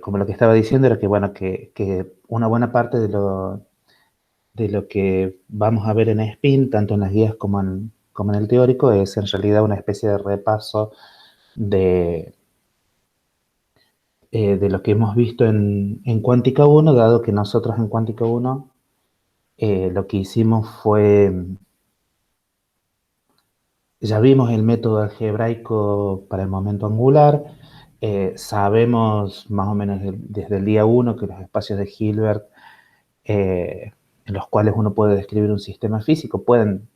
como lo que estaba diciendo, era que, bueno, que una buena parte de lo que vamos a ver en Spin, tanto en las guías como en el teórico, es en realidad una especie de repaso de, de lo que hemos visto en Cuántica 1, dado que nosotros en Cuántica 1 lo que hicimos fue, ya vimos el método algebraico para el momento angular, sabemos más o menos desde el día 1 que los espacios de Hilbert, eh, en los cuales uno puede describir un sistema físico, pueden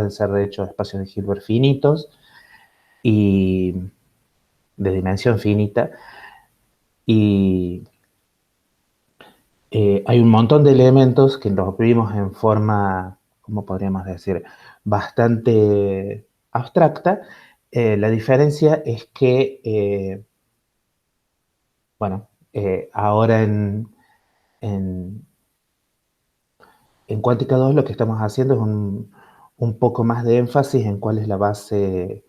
ser de hecho espacios de Hilbert finitos y de dimensión finita, y hay un montón de elementos que los vimos en forma, ¿cómo podríamos decir?, bastante abstracta. La diferencia es que, bueno, ahora en, en Cuántica 2 lo que estamos haciendo es un poco más de énfasis en cuál es la base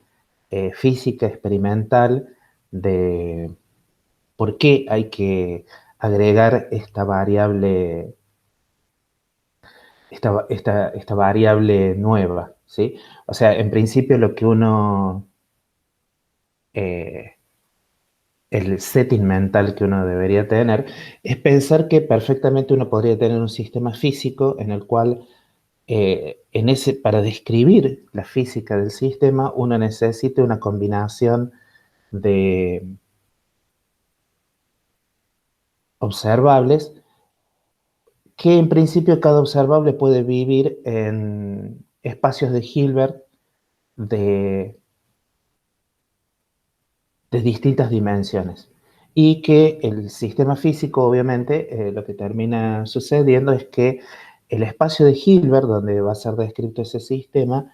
física experimental de por qué hay que agregar esta variable nueva, ¿sí? O sea, en principio lo que eh, el setting mental que uno debería tener es pensar que perfectamente uno podría tener un sistema físico en el cual para describir la física del sistema uno necesita una combinación de observables que en principio cada observable puede vivir en espacios de Hilbert de, de distintas dimensiones. Y que el sistema físico, obviamente, lo que termina sucediendo es que el espacio de Hilbert, donde va a ser descrito ese sistema,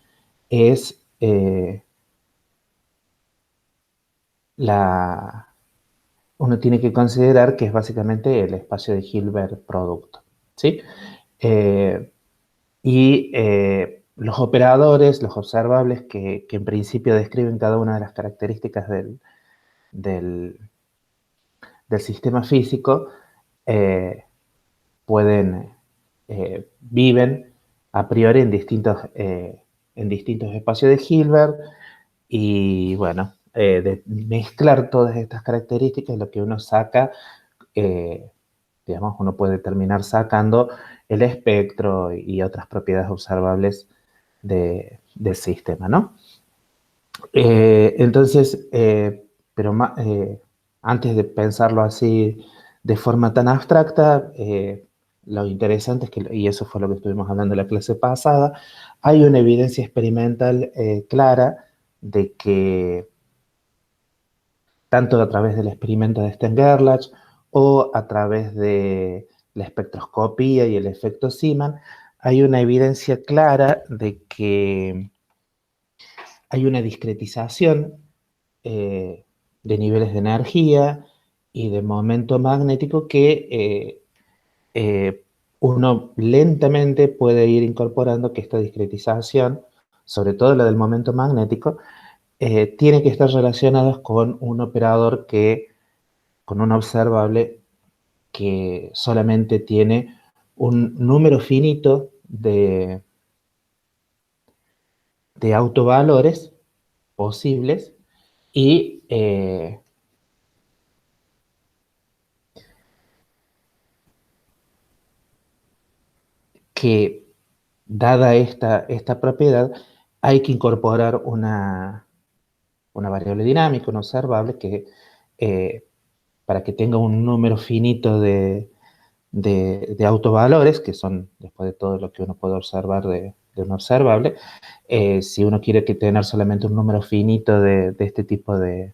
es la... Uno tiene que considerar que es básicamente el espacio de Hilbert producto, ¿sí? Eh, los operadores, los observables que en principio describen cada una de las características del, del sistema físico, eh, viven a priori en distintos espacios de Hilbert y bueno, de mezclar todas estas características, lo que uno saca, eh, digamos, uno puede terminar sacando el espectro y otras propiedades observables del sistema, ¿no? Entonces, pero antes de pensarlo así de forma tan abstracta, lo interesante es que, y eso fue lo que estuvimos hablando en la clase pasada, hay una evidencia experimental clara de que tanto a través del experimento de Stern-Gerlach o a través de la espectroscopía y el efecto Zeeman, hay una evidencia clara de que hay una discretización de niveles de energía y de momento magnético que uno lentamente puede ir incorporando que esta discretización, sobre todo la del momento magnético, tiene que estar relacionada con un operador con un observable que solamente tiene un número finito de autovalores posibles y que dada esta propiedad hay que incorporar una variable dinámica, un observable eh, para que tenga un número finito de autovalores, que son después de todo lo que uno puede observar de un observable, si uno quiere que tener solamente un número finito de este tipo de,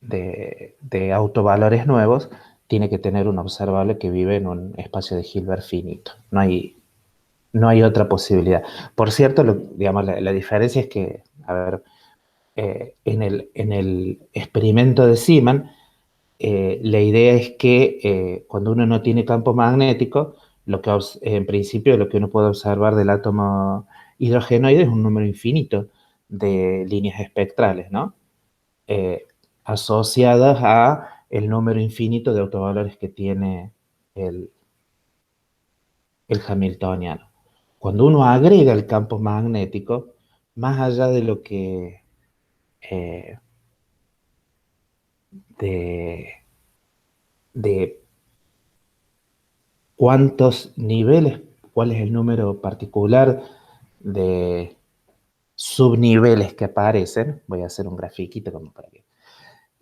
de autovalores nuevos, tiene que tener un observable que vive en un espacio de Hilbert finito. No hay otra posibilidad. Por cierto, digamos, la diferencia es que, a ver, en el experimento de Zeeman, la idea es que cuando uno no tiene campo magnético, en principio lo que uno puede observar del átomo hidrogenoide es un número infinito de líneas espectrales, ¿no? Asociadas a el número infinito de autovalores que tiene el, el hamiltoniano. Cuando uno agrega el campo magnético, más allá de lo que eh, de, de cuántos niveles, cuál es el número particular de subniveles que aparecen, voy a hacer un grafiquito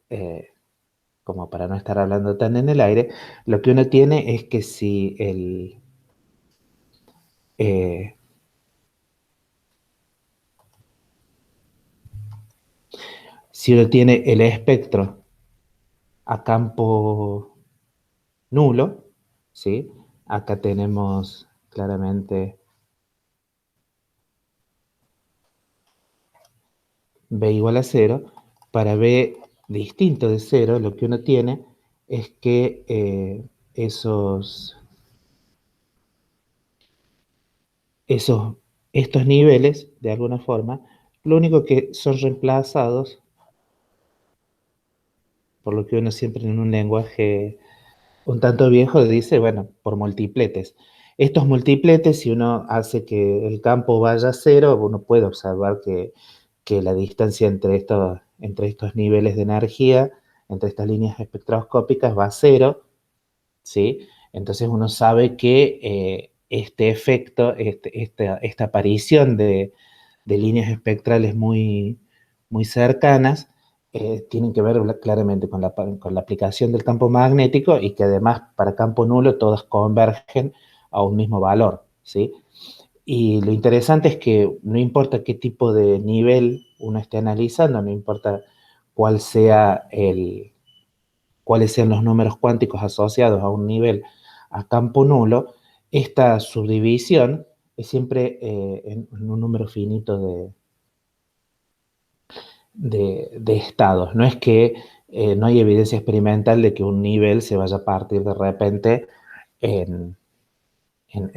eh, como para no estar hablando tan en el aire, lo que uno tiene es que eh, si uno tiene el espectro a campo nulo, ¿sí? Acá tenemos claramente B igual a cero. Para B distinto de cero, lo que uno tiene es que esos, estos niveles, de alguna forma, lo único que son reemplazados por lo que uno siempre en un lenguaje un tanto viejo dice, bueno, por multipletes. Estos multipletes, si uno hace que el campo vaya a cero, uno puede observar que la distancia entre estos niveles de energía, entre estas líneas espectroscópicas, va a cero, ¿sí? Entonces uno sabe que este efecto, esta aparición de líneas espectrales muy cercanas, tienen que ver claramente con la aplicación del campo magnético y que además para campo nulo todas convergen a un mismo valor, ¿sí? Y lo interesante es que no importa qué tipo de nivel uno esté analizando, no importa cuál sea cuáles sean los números cuánticos asociados a un nivel a campo nulo, esta subdivisión es siempre en un número finito de estados. No es que no hay evidencia experimental de que un nivel se vaya a partir de repente en, en,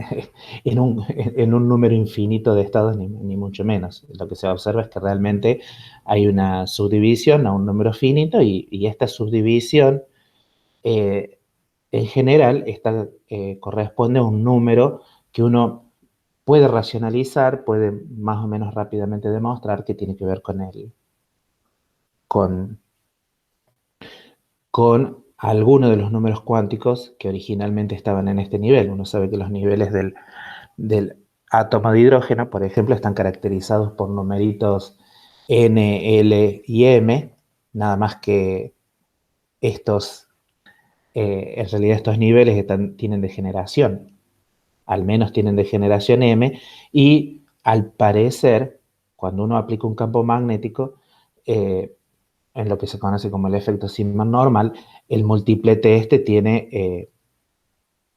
en un número infinito de estados, ni mucho menos. Lo que se observa es que realmente hay una subdivisión a un número finito y esta subdivisión eh, en general corresponde a un número que uno puede racionalizar, puede más o menos rápidamente demostrar que tiene que ver con, con alguno de los números cuánticos que originalmente estaban en este nivel. Uno sabe que los niveles del átomo de hidrógeno, por ejemplo, están caracterizados por numeritos n, l y m, nada más que estos, en realidad estos niveles tienen degeneración, al menos tienen degeneración m, y al parecer, cuando uno aplica un campo magnético, en lo que se conoce como el efecto Sigma normal, el multiplete este tiene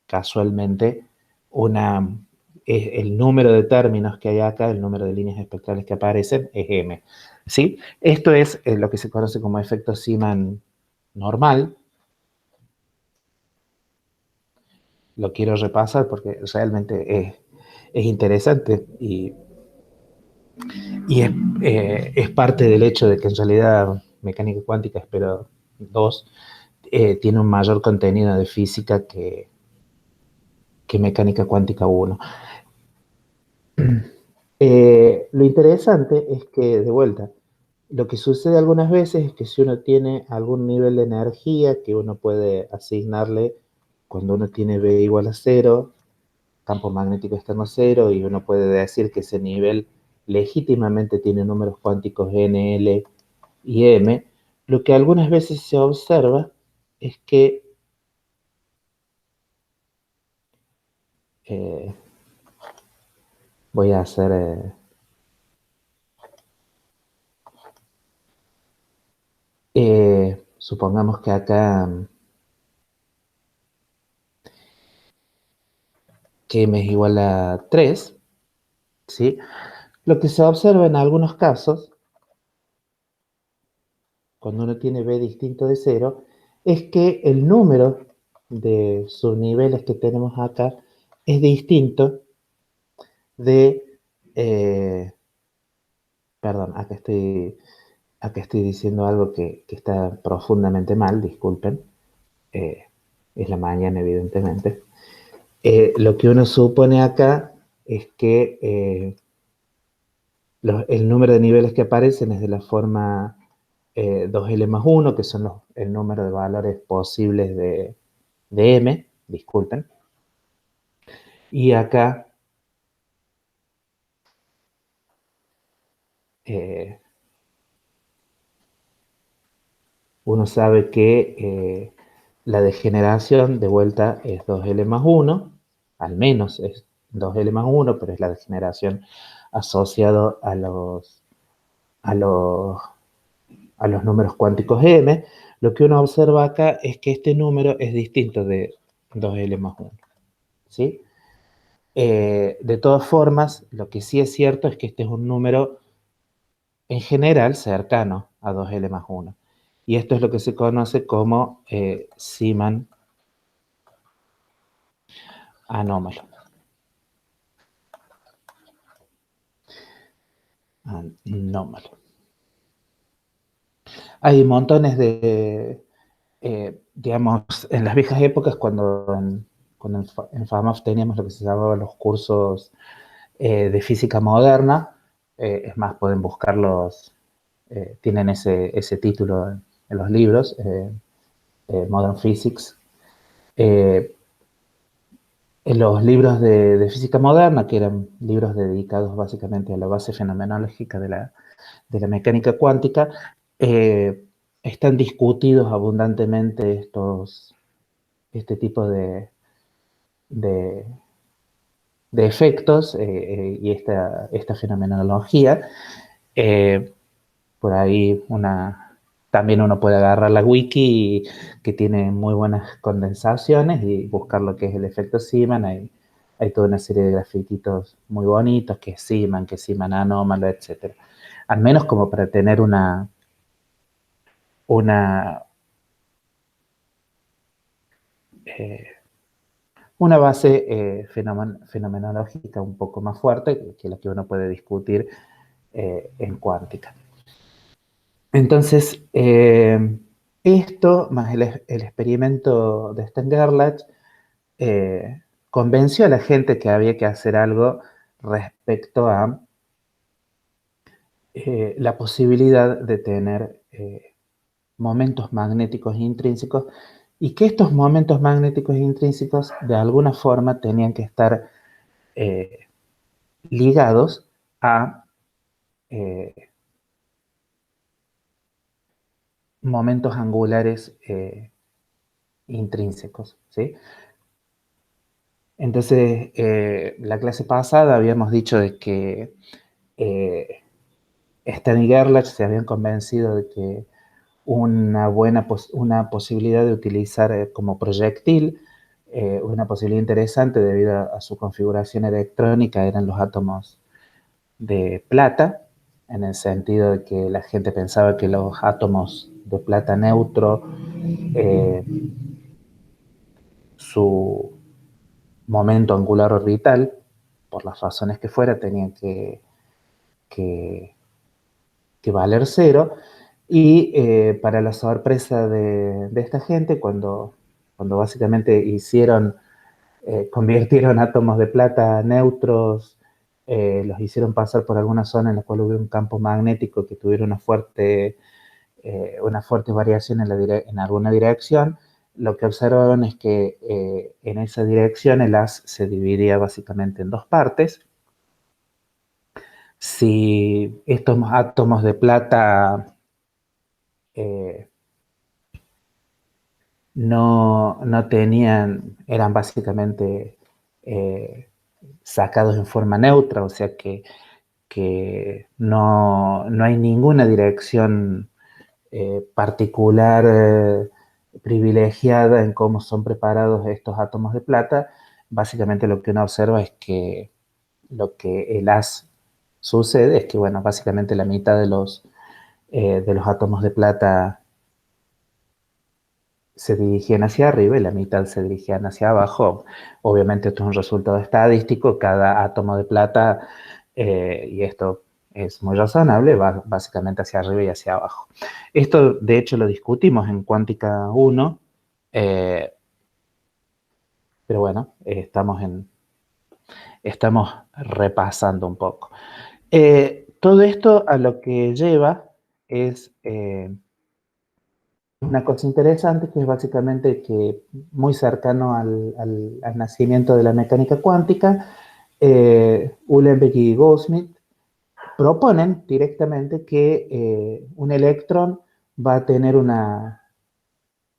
casualmente una, el número de términos que hay acá, el número de líneas espectrales que aparecen, es m. ¿Sí? Esto es lo que se conoce como efecto Siemens normal. Lo quiero repasar porque realmente es interesante y es parte del hecho de que en realidad mecánica cuántica, espero 2, tiene un mayor contenido de física que mecánica cuántica 1. Lo interesante es que, de vuelta, lo que sucede algunas veces es que si uno tiene algún nivel de energía que uno puede asignarle cuando uno tiene B igual a cero, campo magnético externo cero, y uno puede decir que ese nivel legítimamente tiene números cuánticos n, l y m, lo que algunas veces se observa es que eh, voy a hacer, supongamos que acá que m es igual a 3, ¿sí? Lo que se observa en algunos casos, cuando uno tiene b distinto de cero, es que el número de subniveles que tenemos acá es distinto de perdón, acá estoy diciendo algo que está profundamente mal, disculpen. Eh, es la mañana, evidentemente. Lo que uno supone acá es que el número de niveles que aparecen es de la forma 2L más 1, que son el número de valores posibles de M, disculpen. Y acá eh, uno sabe que la degeneración de vuelta es 2L más 1, al menos es 2L más 1, pero es la degeneración asociado a los, a los números cuánticos M. Lo que uno observa acá es que este número es distinto de 2L más 1, ¿sí? De todas formas, lo que sí es cierto es que este es un número en general cercano a 2L más 1. Y esto es lo que se conoce como Zeeman anómalo. Anómalo. Hay montones de, digamos, en las viejas épocas, cuando en FAMAF teníamos lo que se llamaban los cursos de física moderna, es más, pueden buscarlos, tienen ese título en los libros, Modern Physics. En los libros de física moderna, que eran libros dedicados básicamente a la base fenomenológica de la mecánica cuántica, están discutidos abundantemente este tipo de, de efectos y esta fenomenología. Eh, por ahí también uno puede agarrar la wiki que tiene muy buenas condensaciones y buscar lo que es el efecto Zeeman. Hay toda una serie de grafititos muy bonitos, que es Zeeman anómalo, etc. Al menos como para tener una, eh, una base fenomenológica un poco más fuerte que la que uno puede discutir en cuántica. Entonces, esto, más el experimento de Stan Gerlach, convenció a la gente que había que hacer algo respecto a la posibilidad de tener momentos magnéticos intrínsecos y que estos momentos magnéticos intrínsecos de alguna forma tenían que estar eh, ligados a eh, momentos angulares intrínsecos, ¿sí? Entonces, la clase pasada habíamos dicho de que Stan y Gerlach se habían convencido de que una posibilidad de utilizar como proyectil, una posibilidad interesante debido a su configuración electrónica eran los átomos de plata, en el sentido de que la gente pensaba que los átomos de plata neutro, eh, su momento angular orbital, por las razones que fuera, tenían que, que valer cero. Y para la sorpresa de esta gente, cuando básicamente convirtieron átomos de plata neutros, los hicieron pasar por alguna zona en la cual hubo un campo magnético que tuviera una fuerte variación en alguna dirección, lo que observaron es que en esa dirección el haz se dividía básicamente en dos partes. Si estos átomos de plata eh, no tenían, eran básicamente sacados en forma neutra, o sea que no hay ninguna dirección particular privilegiada en cómo son preparados estos átomos de plata. Básicamente lo que uno observa es que lo que el haz sucede es que, bueno, básicamente la mitad de los átomos de plata se dirigían hacia arriba y la mitad se dirigían hacia abajo. Obviamente esto es un resultado estadístico, cada átomo de plata y esto es muy razonable, va básicamente hacia arriba y hacia abajo. Esto, de hecho, lo discutimos en Cuántica 1, pero bueno, estamos repasando un poco. Todo esto a lo que lleva es una cosa interesante, que es básicamente que muy cercano al nacimiento de la mecánica cuántica, Uhlenbeck y Goldsmith proponen directamente que un electrón va a tener un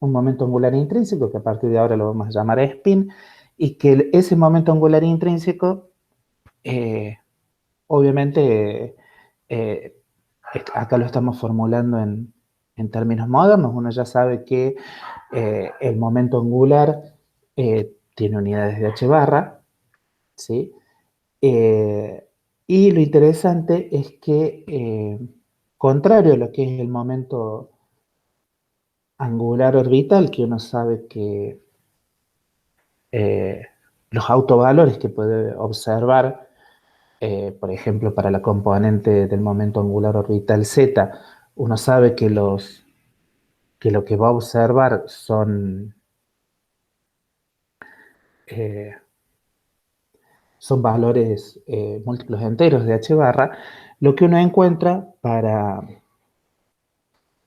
momento angular intrínseco, que a partir de ahora lo vamos a llamar spin, y que ese momento angular intrínseco, obviamente, eh, acá lo estamos formulando en términos modernos. Uno ya sabe que el momento angular tiene unidades de h barra, ¿sí? Y lo interesante es que, contrario a lo que es el momento angular orbital, que uno sabe que eh, los autovalores que puede observar, por ejemplo, para la componente del momento angular orbital z, uno sabe que lo que va a observar eh, son valores múltiplos enteros de h barra. Lo que uno encuentra para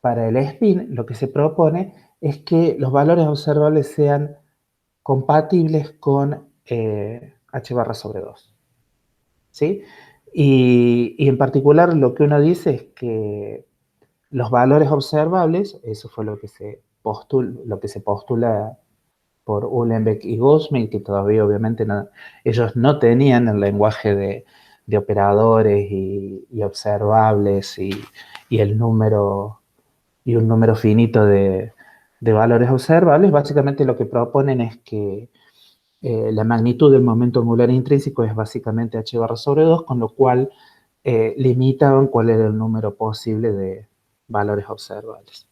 el spin, lo que se propone es que los valores observables sean compatibles con h barra sobre 2. ¿Sí? Y en particular lo que uno dice es que los valores observables, eso fue lo que se postula por Uhlenbeck y Goldsmith, que todavía obviamente ellos no tenían el lenguaje de operadores y observables y el número y un número finito de valores observables. Básicamente lo que proponen es que la magnitud del momento angular intrínseco es básicamente h barra sobre 2, con lo cual limitaban cuál era el número posible de valores observables.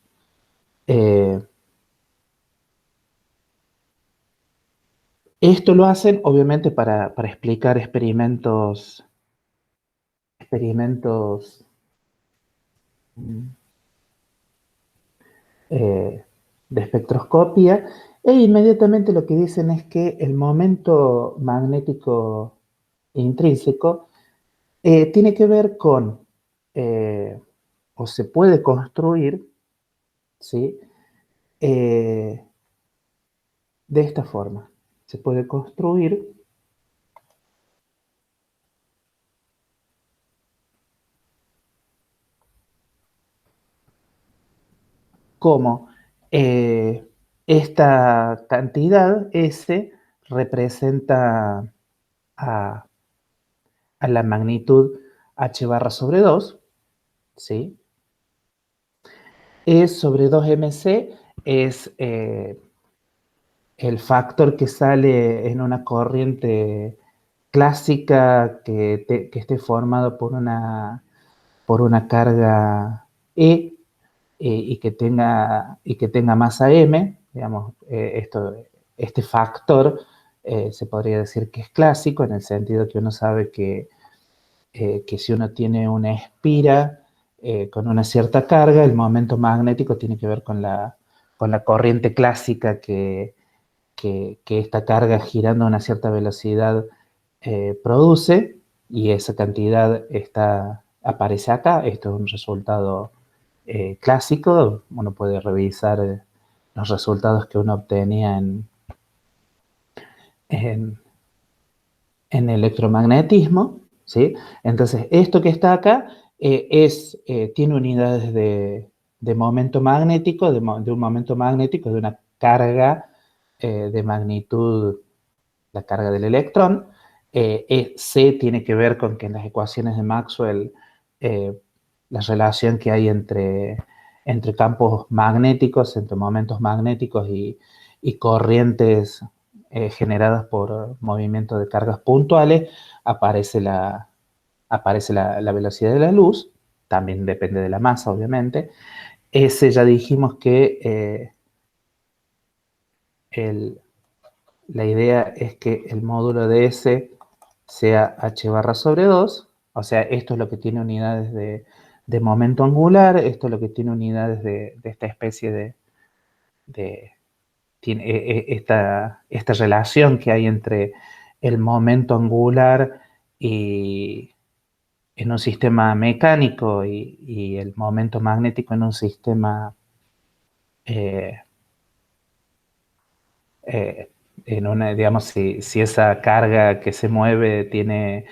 Esto lo hacen obviamente para explicar experimentos eh, de espectroscopia, e inmediatamente lo que dicen es que el momento magnético intrínseco tiene que ver con, o se puede construir, ¿sí? Eh, de esta forma. Se puede construir como esta cantidad S representa a, a la magnitud h barra sobre 2, ¿sí? E sobre 2mc es el factor que sale en una corriente clásica que esté formado por una carga E, y que tenga masa m, digamos, este factor se podría decir que es clásico, en el sentido que uno sabe que si uno tiene una espira con una cierta carga, el momento magnético tiene que ver con la corriente clásica que esta carga girando a una cierta velocidad produce, y esa cantidad aparece acá. Esto es un resultado clásico. Uno puede revisar los resultados que uno obtenía en, en electromagnetismo, ¿sí? Entonces, esto que está acá tiene unidades de momento magnético, de un momento magnético, de una carga de magnitud, la carga del electrón. C tiene que ver con que en las ecuaciones de Maxwell, eh, la relación que hay entre campos magnéticos, entre momentos magnéticos y corrientes generadas por movimiento de cargas puntuales, aparece la velocidad de la luz. También depende de la masa, obviamente. Ese ya dijimos que la idea es que el módulo de S sea h barra sobre 2, O sea, esto es lo que tiene unidades de momento angular, esto es lo que tiene unidades de esta especie de tiene esta relación que hay entre el momento angular y en un sistema mecánico y el momento magnético en un sistema eh, eh, en una, digamos, si esa carga que se mueve tiene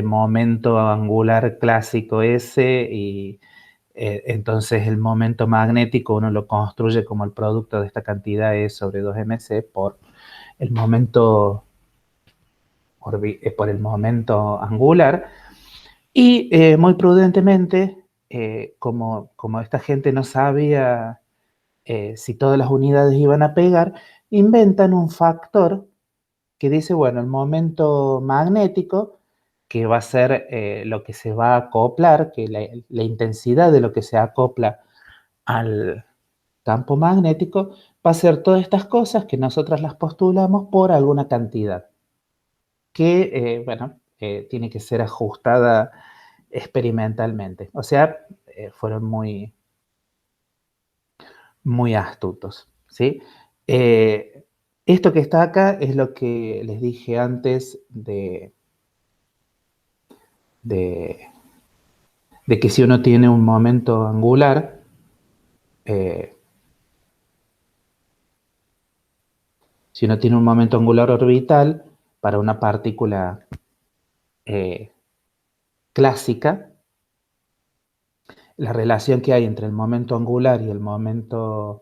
momento angular clásico S y entonces el momento magnético uno lo construye como el producto de esta cantidad E sobre 2mc por el momento, por el momento angular. Y muy prudentemente, como esta gente no sabía si todas las unidades iban a pegar, inventan un factor que dice, bueno, el momento magnético, que va a ser lo que se va a acoplar, que la intensidad de lo que se acopla al campo magnético, va a ser todas estas cosas que nosotras las postulamos por alguna cantidad, que, bueno, tiene que ser ajustada experimentalmente. O sea, fueron muy astutos, ¿sí? Esto que está acá es lo que les dije antes de, de que si uno tiene un momento angular, eh, si uno tiene un momento angular orbital para una partícula eh, clásica, la relación que hay entre el momento angular y el momento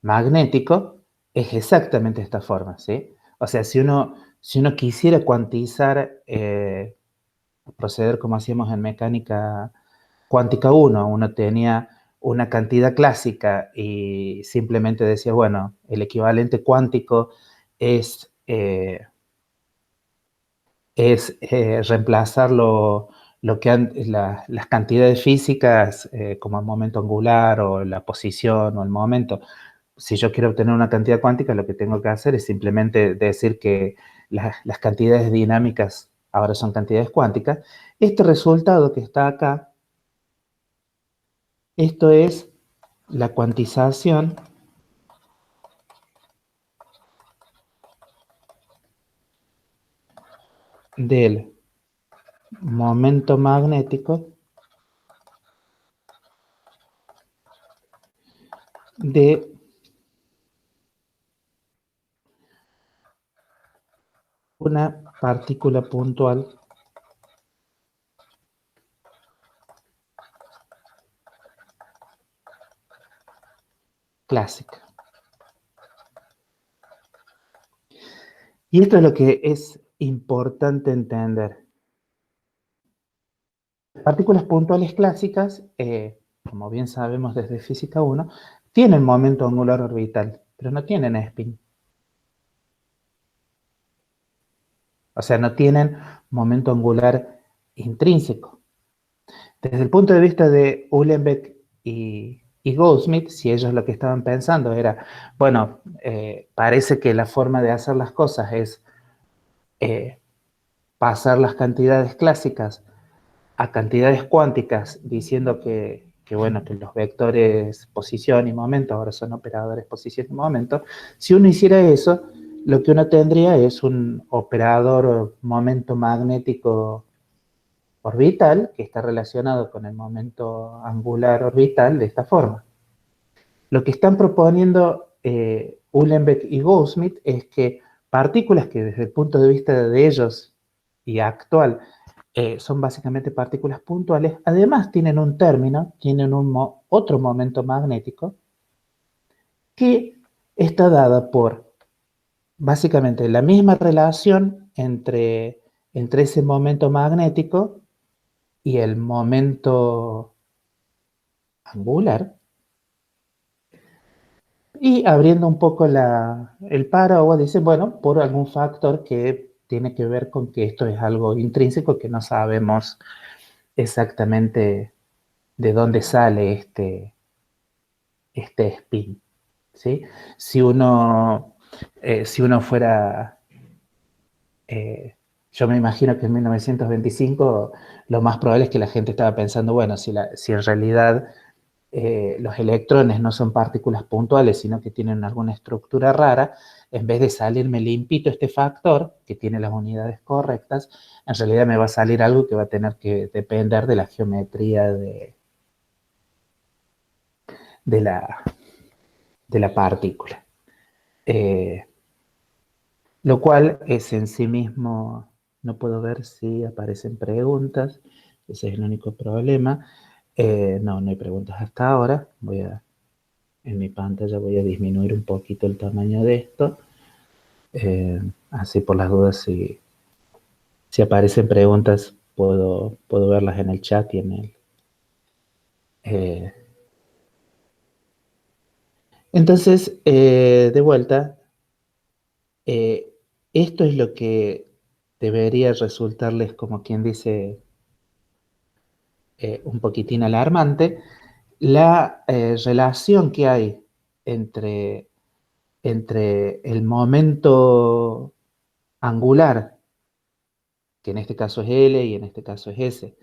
magnético es exactamente esta forma, ¿sí? O sea, si uno quisiera cuantizar, proceder como hacíamos en mecánica cuántica uno tenía una cantidad clásica y simplemente decía, bueno, el equivalente cuántico es reemplazar lo que las cantidades físicas como el momento angular o la posición o el momento. Si yo quiero obtener una cantidad cuántica, lo que tengo que hacer es simplemente decir que las cantidades dinámicas ahora son cantidades cuánticas. Este resultado que está acá, esto es la cuantización del momento magnético de una partícula puntual clásica. Y esto es lo que es importante entender. Partículas puntuales clásicas, como bien sabemos desde física 1, tienen momento angular orbital, pero no tienen spin. O sea, no tienen momento angular intrínseco. Desde el punto de vista de Uhlenbeck y Goldsmith, si ellos lo que estaban pensando era, bueno, parece que la forma de hacer las cosas es eh, pasar las cantidades clásicas a cantidades cuánticas, diciendo bueno, que los vectores posición y momento ahora son operadores posición y momento. Si uno hiciera eso, lo que uno tendría es un operador momento magnético orbital que está relacionado con el momento angular orbital de esta forma. Lo que están proponiendo Uhlenbeck y Goldsmith es que partículas que desde el punto de vista de ellos y actual son básicamente partículas puntuales, además tienen un término, tienen otro momento magnético que está dada por básicamente la misma relación entre ese momento magnético y el momento angular, y abriendo un poco el paraguas, dice, bueno, por algún factor que tiene que ver con que esto es algo intrínseco que no sabemos exactamente de dónde sale este spin, ¿sí? Si uno fuera Yo me imagino que en 1925 lo más probable es que la gente estaba pensando, bueno, si en realidad los electrones no son partículas puntuales, sino que tienen alguna estructura rara, en vez de salirme limpito este factor, que tiene las unidades correctas, en realidad me va a salir algo que va a tener que depender de la geometría de la, de la partícula. Eh, lo cual es en sí mismo, no puedo ver si aparecen preguntas, ese es el único problema. No hay preguntas hasta ahora. En mi pantalla voy a disminuir un poquito el tamaño de esto. Así por las dudas, si aparecen preguntas, puedo verlas en el chat y en el... eh. Entonces, de vuelta, eh, esto es lo que debería resultarles, como quien dice, un poquitín alarmante, la relación que hay entre, entre el momento angular, que en este caso es L y en este caso es S,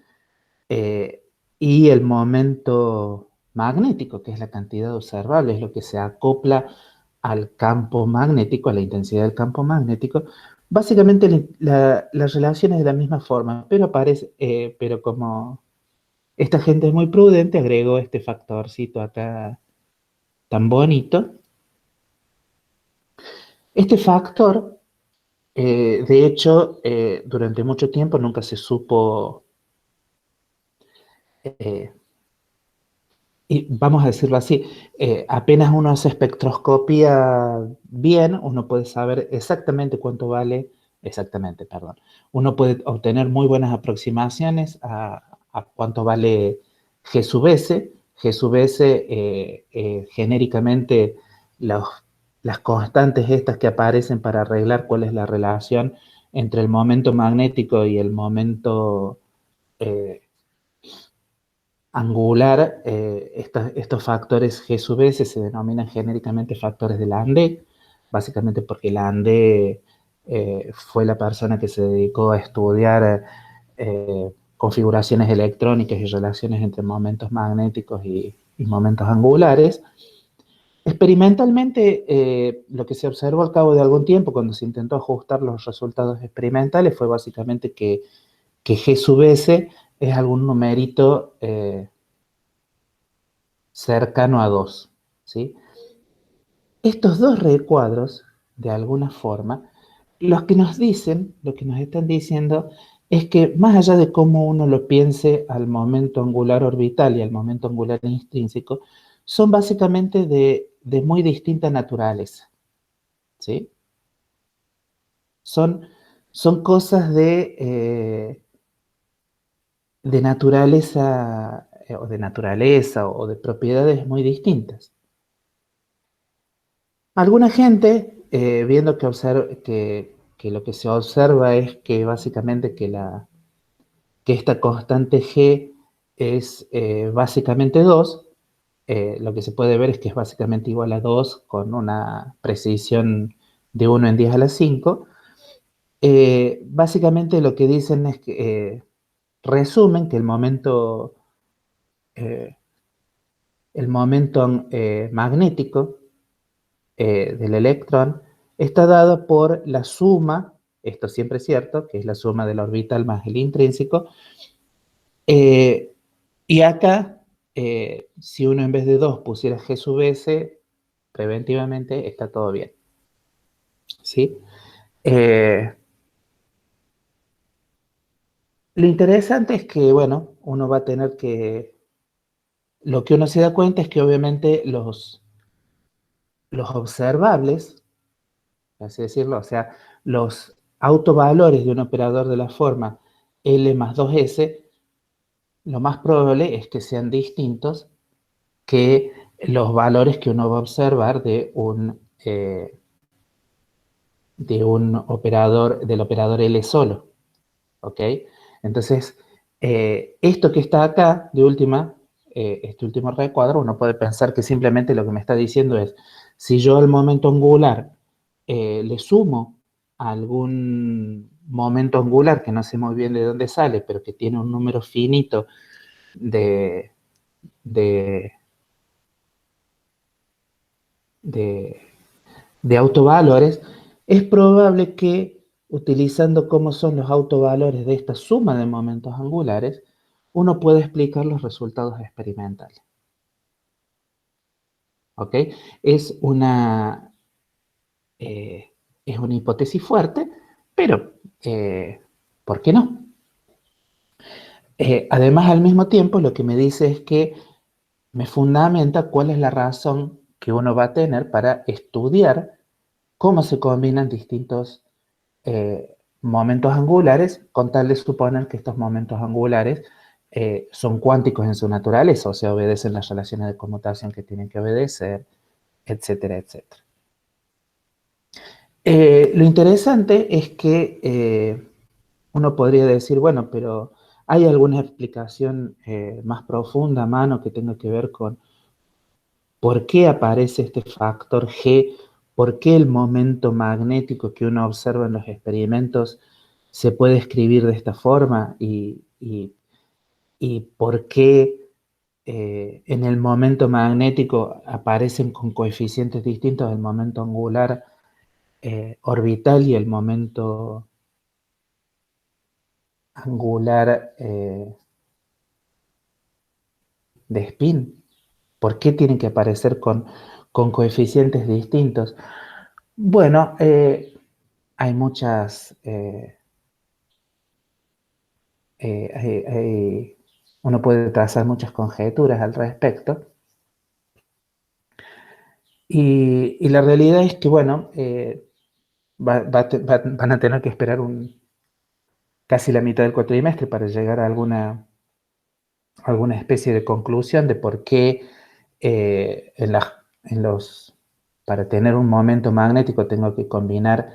eh, y el momento magnético, que es la cantidad observable, es lo que se acopla al campo magnético, a la intensidad del campo magnético. Básicamente la relación es de la misma forma, pero pero como esta gente es muy prudente, agregó este factorcito acá tan bonito. Este factor, de hecho, durante mucho tiempo nunca se supo, eh, y vamos a decirlo así, apenas uno hace espectroscopía bien, uno puede saber exactamente cuánto vale, exactamente, perdón, uno puede obtener muy buenas aproximaciones a cuánto vale G sub S. G sub S, genéricamente, los, las constantes estas que aparecen para arreglar cuál es la relación entre el momento magnético y el momento eh, angular, estos factores G sub S se denominan genéricamente factores de Landé, básicamente porque Landé fue la persona que se dedicó a estudiar configuraciones electrónicas y relaciones entre momentos magnéticos y momentos angulares. Experimentalmente, lo que se observó al cabo de algún tiempo, cuando se intentó ajustar los resultados experimentales, fue básicamente que G sub S es algún numerito cercano a 2, ¿sí? Estos dos recuadros, de alguna forma, los que nos dicen, lo que nos están diciendo, es que más allá de cómo uno lo piense al momento angular orbital y al momento angular intrínseco, son básicamente de muy distinta naturaleza, ¿sí? Son, son cosas de naturaleza o de propiedades muy distintas. Alguna gente, viendo que lo que se observa es que básicamente que esta constante G es básicamente 2, lo que se puede ver es que es básicamente igual a 2 con una precisión de 1 en 10 a la 5. Básicamente lo que dicen es que resumen que eh, el momento magnético del electrón está dado por la suma, esto siempre es cierto, que es la suma del orbital más el intrínseco, eh, y acá, si uno en vez de 2 pusiera G sub S, preventivamente está todo bien, ¿sí? Eh, lo interesante es que, bueno, uno va a tener que, lo que uno se da cuenta es que obviamente los observables, así decirlo, o sea, los autovalores de un operador de la forma L más 2S, lo más probable es que sean distintos que los valores que uno va a observar de un operador, del operador L solo, ¿ok? Entonces, esto que está acá, de última, este último recuadro, uno puede pensar que simplemente lo que me está diciendo es, si yo al momento angular le sumo algún momento angular que no sé muy bien de dónde sale, pero que tiene un número finito de, de, de, de autovalores, es probable que utilizando cómo son los autovalores de esta suma de momentos angulares, uno pueda explicar los resultados experimentales. ¿Ok? Es una, eh, es una hipótesis fuerte, pero ¿por qué no? Además, al mismo tiempo, lo que me dice es que me fundamenta cuál es la razón que uno va a tener para estudiar cómo se combinan distintos momentos angulares, con tal de suponer que estos momentos angulares son cuánticos en su naturaleza, o sea, obedecen las relaciones de conmutación que tienen que obedecer, etcétera, etcétera. Lo interesante es que uno podría decir, bueno, pero ¿hay alguna explicación más profunda a mano que tenga que ver con por qué aparece este factor G? ¿Por qué el momento magnético que uno observa en los experimentos se puede escribir de esta forma? ¿Y por qué en el momento magnético aparecen con coeficientes distintos el momento angular orbital y el momento angular de spin? ¿Por qué tienen que aparecer con coeficientes distintos? Bueno, hay muchas, uno puede trazar muchas conjeturas al respecto. Y la realidad es que, bueno, van a tener que esperar casi la mitad del cuatrimestre para llegar a alguna especie de conclusión de por qué en los, para tener un momento magnético tengo que combinar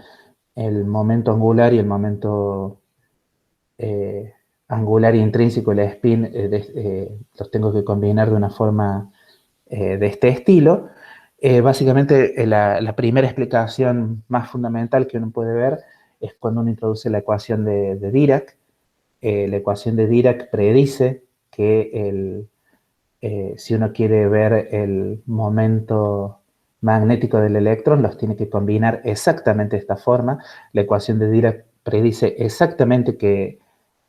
el momento angular y el momento angular intrínseco, el spin, los tengo que combinar de una forma de este estilo. Básicamente, la primera explicación más fundamental que uno puede ver es cuando uno introduce la ecuación de Dirac. La ecuación de Dirac predice que si uno quiere ver el momento magnético del electrón, los tiene que combinar exactamente de esta forma. La ecuación de Dirac predice exactamente que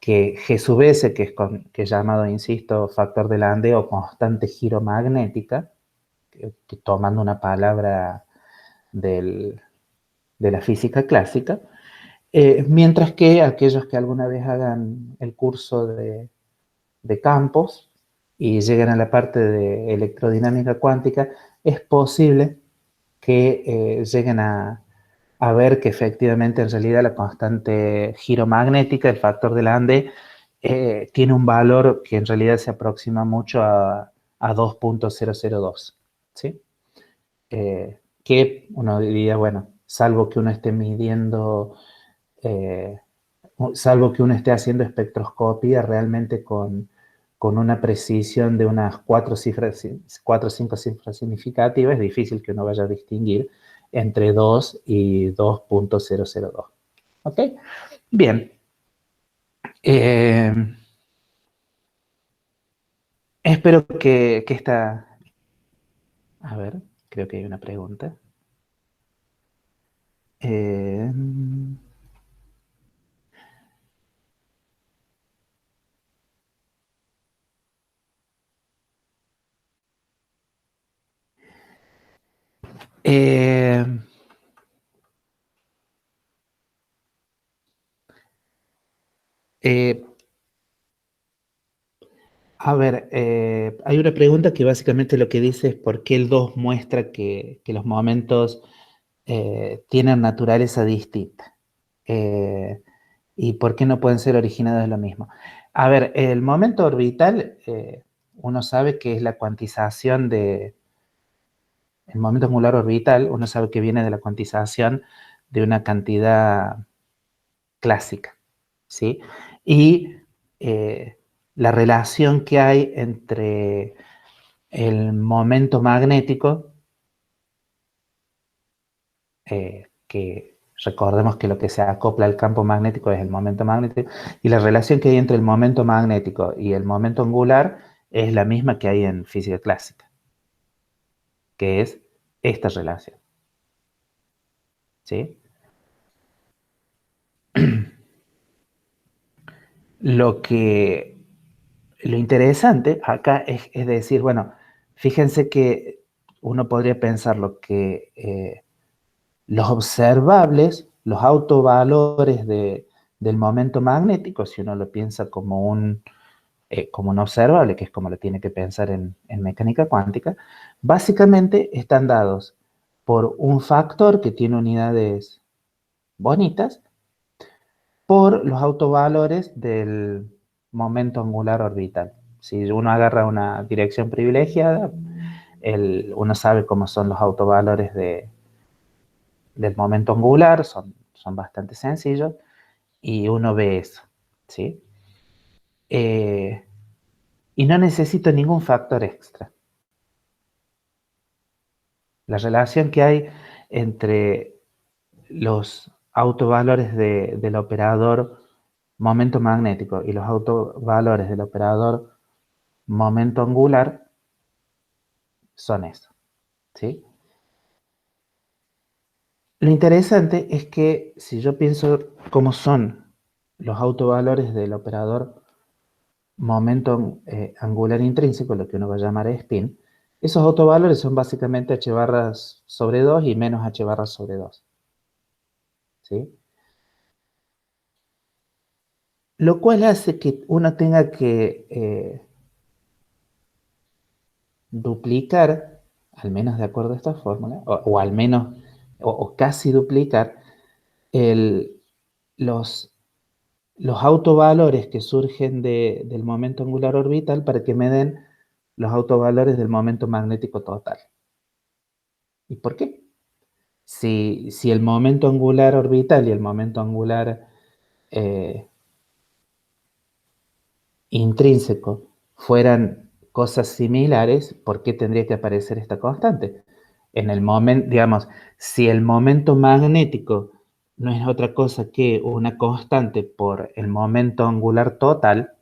G sub S, que es llamado, insisto, factor de Landé o constante giromagnética, que tomando una palabra de la física clásica, mientras que aquellos que alguna vez hagan el curso de campos y lleguen a la parte de electrodinámica cuántica, es posible que lleguen a ver que efectivamente en realidad la constante giromagnética, el factor de Lande, tiene un valor que en realidad se aproxima mucho a 2.002, ¿sí? Que uno diría, bueno, salvo que uno esté midiendo, eh, salvo que uno esté haciendo espectroscopía realmente con una precisión de unas 4 o 5 cifras significativas, es difícil que uno vaya a distinguir entre 2 y 2.002. ¿Ok? Bien. Eh, espero que esta... A ver, creo que hay una pregunta. Eh, eh, eh, a ver, hay una pregunta que básicamente lo que dice es por qué el 2 muestra que los momentos tienen naturaleza distinta. Eh, ¿Y por qué no pueden ser originados de lo mismo? A ver, el momento orbital, uno sabe que es la cuantización el momento angular orbital, uno sabe que viene de la cuantización de una cantidad clásica, ¿sí? Y la relación que hay entre el momento magnético, que Recordemos que lo que se acopla al campo magnético es el momento magnético, y la relación que hay entre el momento magnético y el momento angular es la misma que hay en física clásica, que es esta relación. ¿Sí? Lo interesante acá es decir, bueno, fíjense que uno podría pensar lo que los observables, los autovalores del momento magnético, si uno lo piensa como un observable, que es como lo tiene que pensar en mecánica cuántica, básicamente están dados por un factor que tiene unidades bonitas por los autovalores del momento angular orbital. Si uno agarra una dirección privilegiada, uno sabe cómo son los autovalores del momento angular, son bastante sencillos, y uno ve eso, ¿sí? Y no necesito ningún factor extra. La relación que hay entre los autovalores del operador momento magnético y los autovalores del operador momento angular son eso, ¿sí? Lo interesante es que si yo pienso cómo son los autovalores del operador momento angular intrínseco, lo que uno va a llamar spin, esos autovalores son básicamente h barras sobre 2 y menos h barras sobre 2, ¿sí? Lo cual hace que uno tenga que duplicar, al menos de acuerdo a esta fórmula, o al menos, o casi duplicar, el, los, los autovalores que surgen del momento angular orbital para que me den los autovalores del momento magnético total. ¿Y por qué? Si el momento angular orbital y el momento angular eh, intrínseco fueran cosas similares, ¿por qué tendría que aparecer esta constante? En el momento, digamos, si el momento magnético no es otra cosa que una constante por el momento angular total,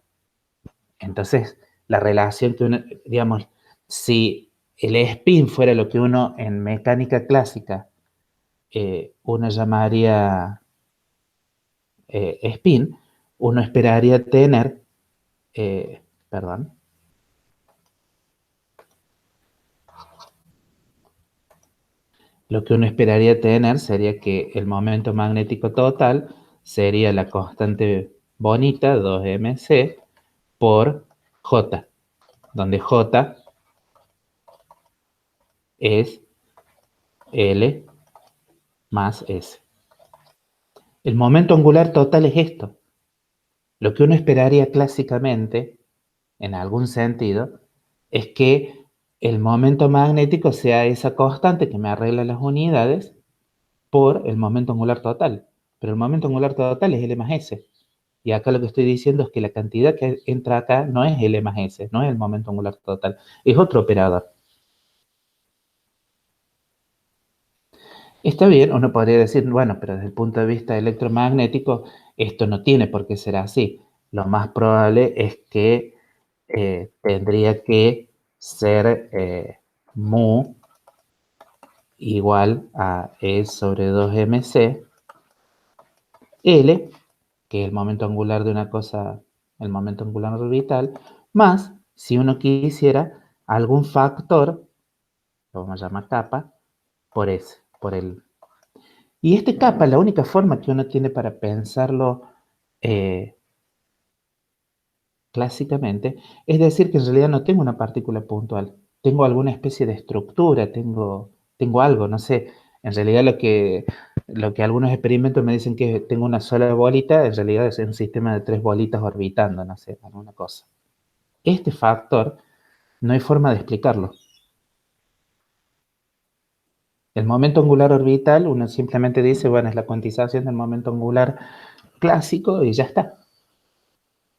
entonces la relación que uno, digamos, si el spin fuera lo que uno en mecánica clásica uno llamaría spin, uno esperaría tener, perdón, lo que uno esperaría tener sería que el momento magnético total sería la constante bonita 2mc por J, donde J es L más S. El momento angular total es esto. Lo que uno esperaría clásicamente, en algún sentido, es que el momento magnético sea esa constante que me arregla las unidades por el momento angular total. Pero el momento angular total es L más S. Y acá lo que estoy diciendo es que la cantidad que entra acá no es L más S, no es el momento angular total, es otro operador. Está bien, uno podría decir, bueno, pero desde el punto de vista electromagnético, esto no tiene por qué ser así. Lo más probable es que tendría que ser mu igual a E sobre 2mc L, que es el momento angular de una cosa, el momento angular orbital, más, si uno quisiera, algún factor, lo vamos a llamar kappa, por ese, por el. Y este kappa, la única forma que uno tiene para pensarlo eh, clásicamente, es decir que en realidad no tengo una partícula puntual, tengo alguna especie de estructura, tengo algo, no sé, en realidad lo que algunos experimentos me dicen que tengo una sola bolita, en realidad es un sistema de 3 bolitas orbitando, no sé, alguna cosa. Este factor no hay forma de explicarlo. El momento angular orbital, uno simplemente dice, bueno, es la cuantización del momento angular clásico y ya está.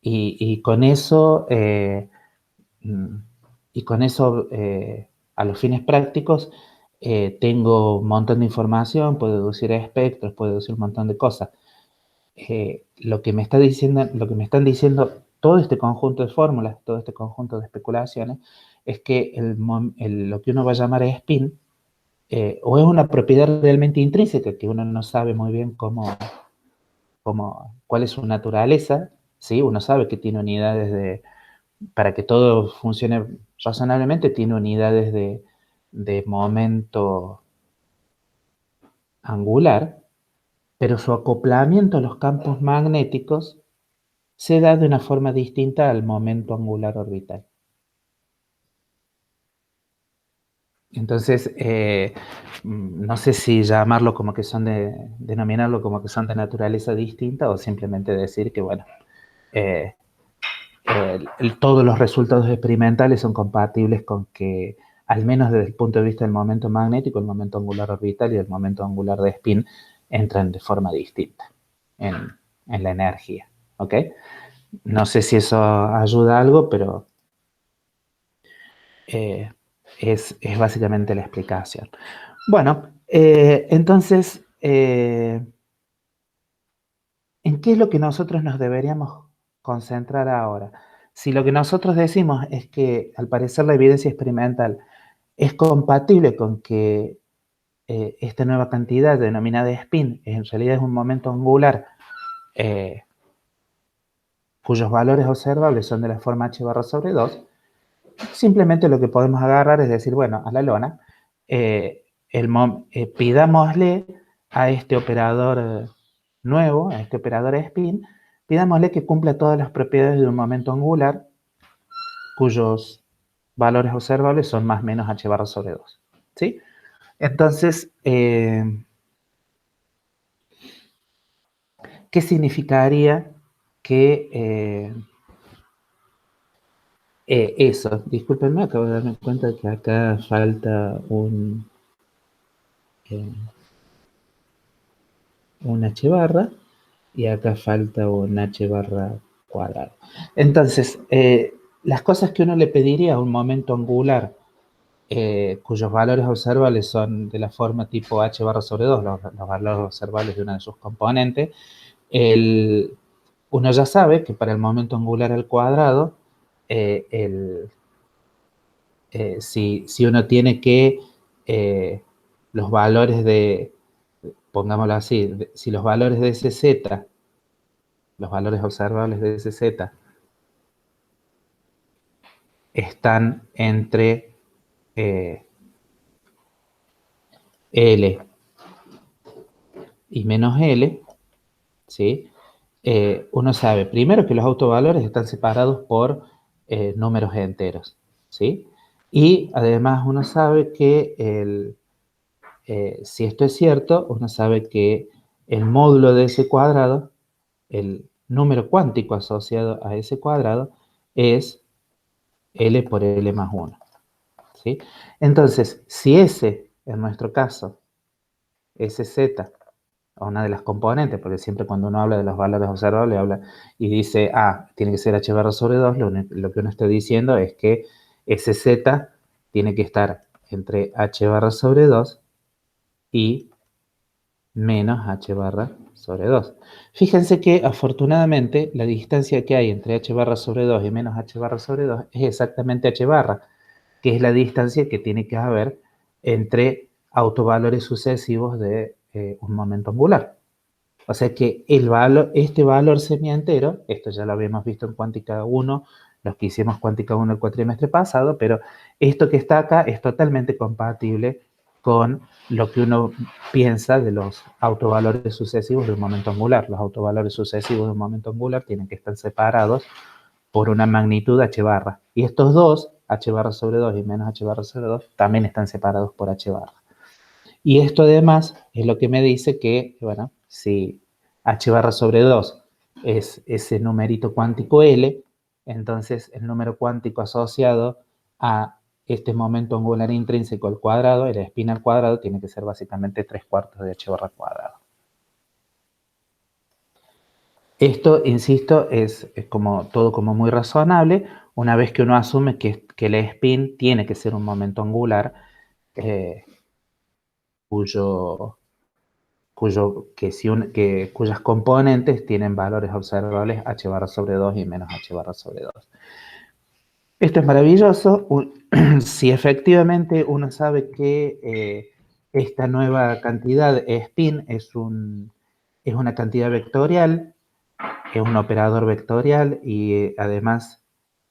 Y con eso, mm, y con eso a los fines prácticos, tengo un montón de información, puedo deducir espectros, puedo deducir un montón de cosas. Lo que me están diciendo todo este conjunto de fórmulas, todo este conjunto de especulaciones, es que lo que uno va a llamar spin, o es una propiedad realmente intrínseca que uno no sabe muy bien cuál es su naturaleza, ¿sí? Uno sabe que tiene unidades para que todo funcione razonablemente, tiene unidades de momento angular, pero su acoplamiento a los campos magnéticos se da de una forma distinta al momento angular orbital. Entonces, no sé si llamarlo como que denominarlo como que son de naturaleza distinta o simplemente decir que, bueno, eh, todos los resultados experimentales son compatibles con que, al menos desde el punto de vista del momento magnético, el momento angular orbital y el momento angular de spin entran de forma distinta en la energía. ¿Ok? No sé si eso ayuda a algo, pero eh, es básicamente la explicación. Bueno, entonces, ¿en qué es lo que nosotros nos deberíamos concentrar ahora? Si lo que nosotros decimos es que, al parecer, la evidencia experimental es compatible con que esta nueva cantidad denominada spin en realidad es un momento angular eh, cuyos valores observables son de la forma h barra sobre 2, simplemente lo que podemos agarrar es decir, bueno, a la lona, pidámosle a este operador nuevo, a este operador spin, pidámosle que cumpla todas las propiedades de un momento angular cuyos valores observables son más o menos h barra sobre 2. ¿Sí? Entonces, ¿qué significaría que eso? Discúlpenme, acabo de darme cuenta que acá falta eh, un h barra y acá falta un h barra cuadrado. Entonces, las cosas que uno le pediría a un momento angular cuyos valores observables son de la forma tipo h barra sobre 2, los valores observables de una de sus componentes, uno ya sabe que para el momento angular al cuadrado, si uno tiene que los valores pongámoslo así, si los valores de sz, los valores observables de sz, están entre L y menos L, ¿sí? Uno sabe primero que los autovalores están separados por números enteros, ¿sí? Y además uno sabe que si esto es cierto, uno sabe que el módulo de ese cuadrado, el número cuántico asociado a ese cuadrado, es L por L más 1. ¿Sí? Entonces, si ese, en nuestro caso, ese z, o una de las componentes, porque siempre cuando uno habla de los valores observables, habla y dice, tiene que ser h barra sobre 2, lo que uno está diciendo es que ese z tiene que estar entre h barra sobre 2 y menos h barra sobre 2. Fíjense que, afortunadamente, la distancia que hay entre h barra sobre 2 y menos h barra sobre 2 es exactamente h barra, que es la distancia que tiene que haber entre autovalores sucesivos de un momento angular. O sea que este valor semientero, esto ya lo habíamos visto en cuántica 1, los que hicimos cuántica 1 el cuatrimestre pasado, pero esto que está acá es totalmente compatible con lo que uno piensa de los autovalores sucesivos de un momento angular. Los autovalores sucesivos de un momento angular tienen que estar separados por una magnitud h barra. Y estos dos, h barra sobre 2 y menos h barra sobre 2, también están separados por h barra. Y esto además es lo que me dice que, bueno, si h barra sobre 2 es ese numerito cuántico L, entonces el número cuántico asociado a este momento angular intrínseco al cuadrado, el spin al cuadrado, tiene que ser básicamente 3/4 de h barra cuadrado. Esto, insisto, es todo como muy razonable, una vez que uno asume que el spin tiene que ser un momento angular, cuyo, cuyas componentes tienen valores observables h barra sobre 2 y menos h barra sobre 2. Esto es maravilloso si efectivamente uno sabe que esta nueva cantidad spin es una cantidad vectorial, es un operador vectorial y además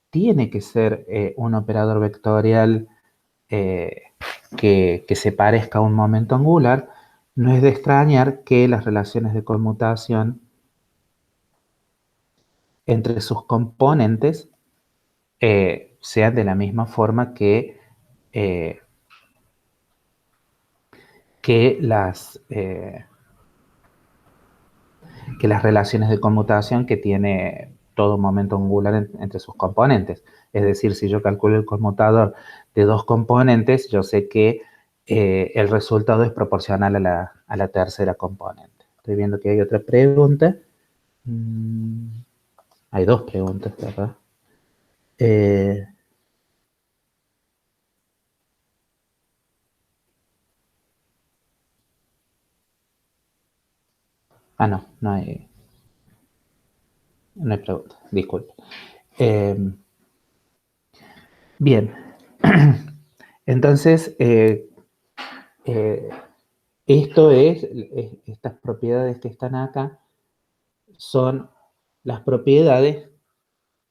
tiene que ser un operador vectorial que se parezca a un momento angular. No es de extrañar que las relaciones de conmutación entre sus componentes sean de la misma forma eh, que las relaciones de conmutación que tiene todo momento angular entre sus componentes. Es decir, si yo calculo el conmutador de dos componentes, yo sé que el resultado es proporcional a la tercera componente. Estoy viendo que hay otra pregunta. Hay dos preguntas, ¿verdad? No, no hay pregunta, disculpe. Bien, entonces, estas propiedades que están acá son las propiedades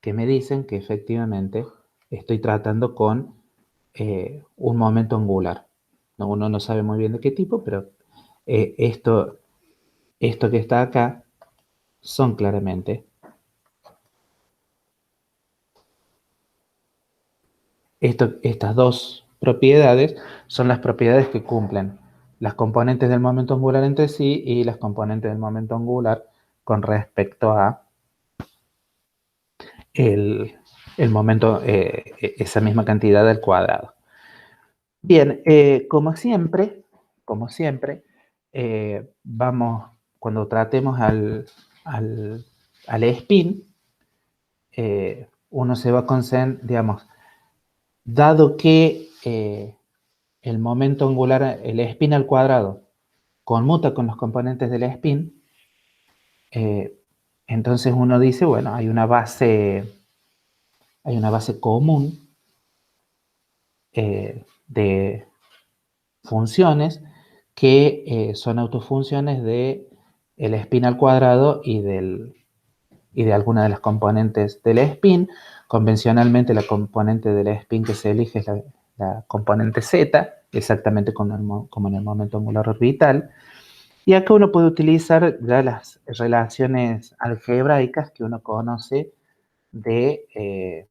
que me dicen que efectivamente estoy tratando con un momento angular. No, uno no sabe muy bien de qué tipo, pero esto que está acá son claramente estas dos propiedades son las propiedades que cumplen las componentes del momento angular entre sí y las componentes del momento angular con respecto a el momento, esa misma cantidad al cuadrado. Bien, como siempre, vamos, cuando tratemos al spin, uno se va a concentrar, digamos, dado que el momento angular, el spin al cuadrado, conmuta con los componentes del spin, entonces uno dice, bueno, hay una base común de funciones que son autofunciones de el spin al cuadrado y de alguna de las componentes del spin. Convencionalmente la componente del spin que se elige es la componente z, exactamente como en el momento angular orbital. Y acá uno puede utilizar ya las relaciones algebraicas que uno conoce del,